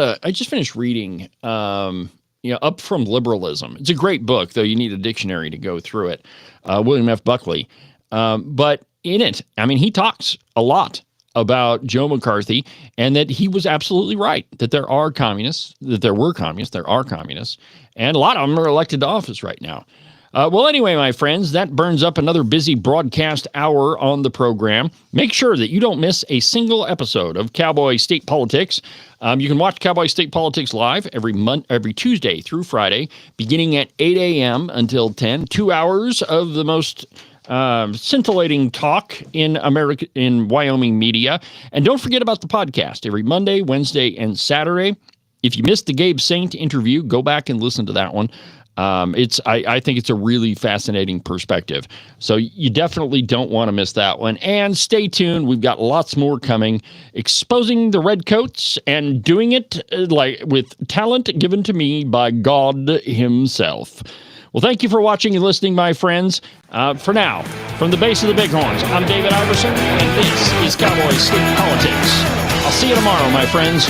Speaker 3: finished reading, Up From Liberalism. It's a great book, though you need a dictionary to go through it. William F. Buckley. But in it, he talks a lot about Joe McCarthy and that he was absolutely right, that there are communists, and a lot of them are elected to office right now. Well, anyway, my friends, that burns up another busy broadcast hour on the program. Make sure that you don't miss a single episode of Cowboy State Politics. You can watch Cowboy State Politics live every Tuesday through Friday, beginning at 8 a.m. until 10. 2 hours of the most scintillating talk in Wyoming media. And don't forget about the podcast every Monday, Wednesday, and Saturday. If you missed the Gabe Saint interview, go back and listen to that one. I think it's a really fascinating perspective. So you definitely don't want to miss that one. And stay tuned. We've got lots more coming, exposing the redcoats and doing it with talent given to me by God himself. Well, thank you for watching and listening, my friends. For now, from the base of the Bighorns, I'm David Iverson, and this is Cowboy State Politics. I'll see you tomorrow, my friends.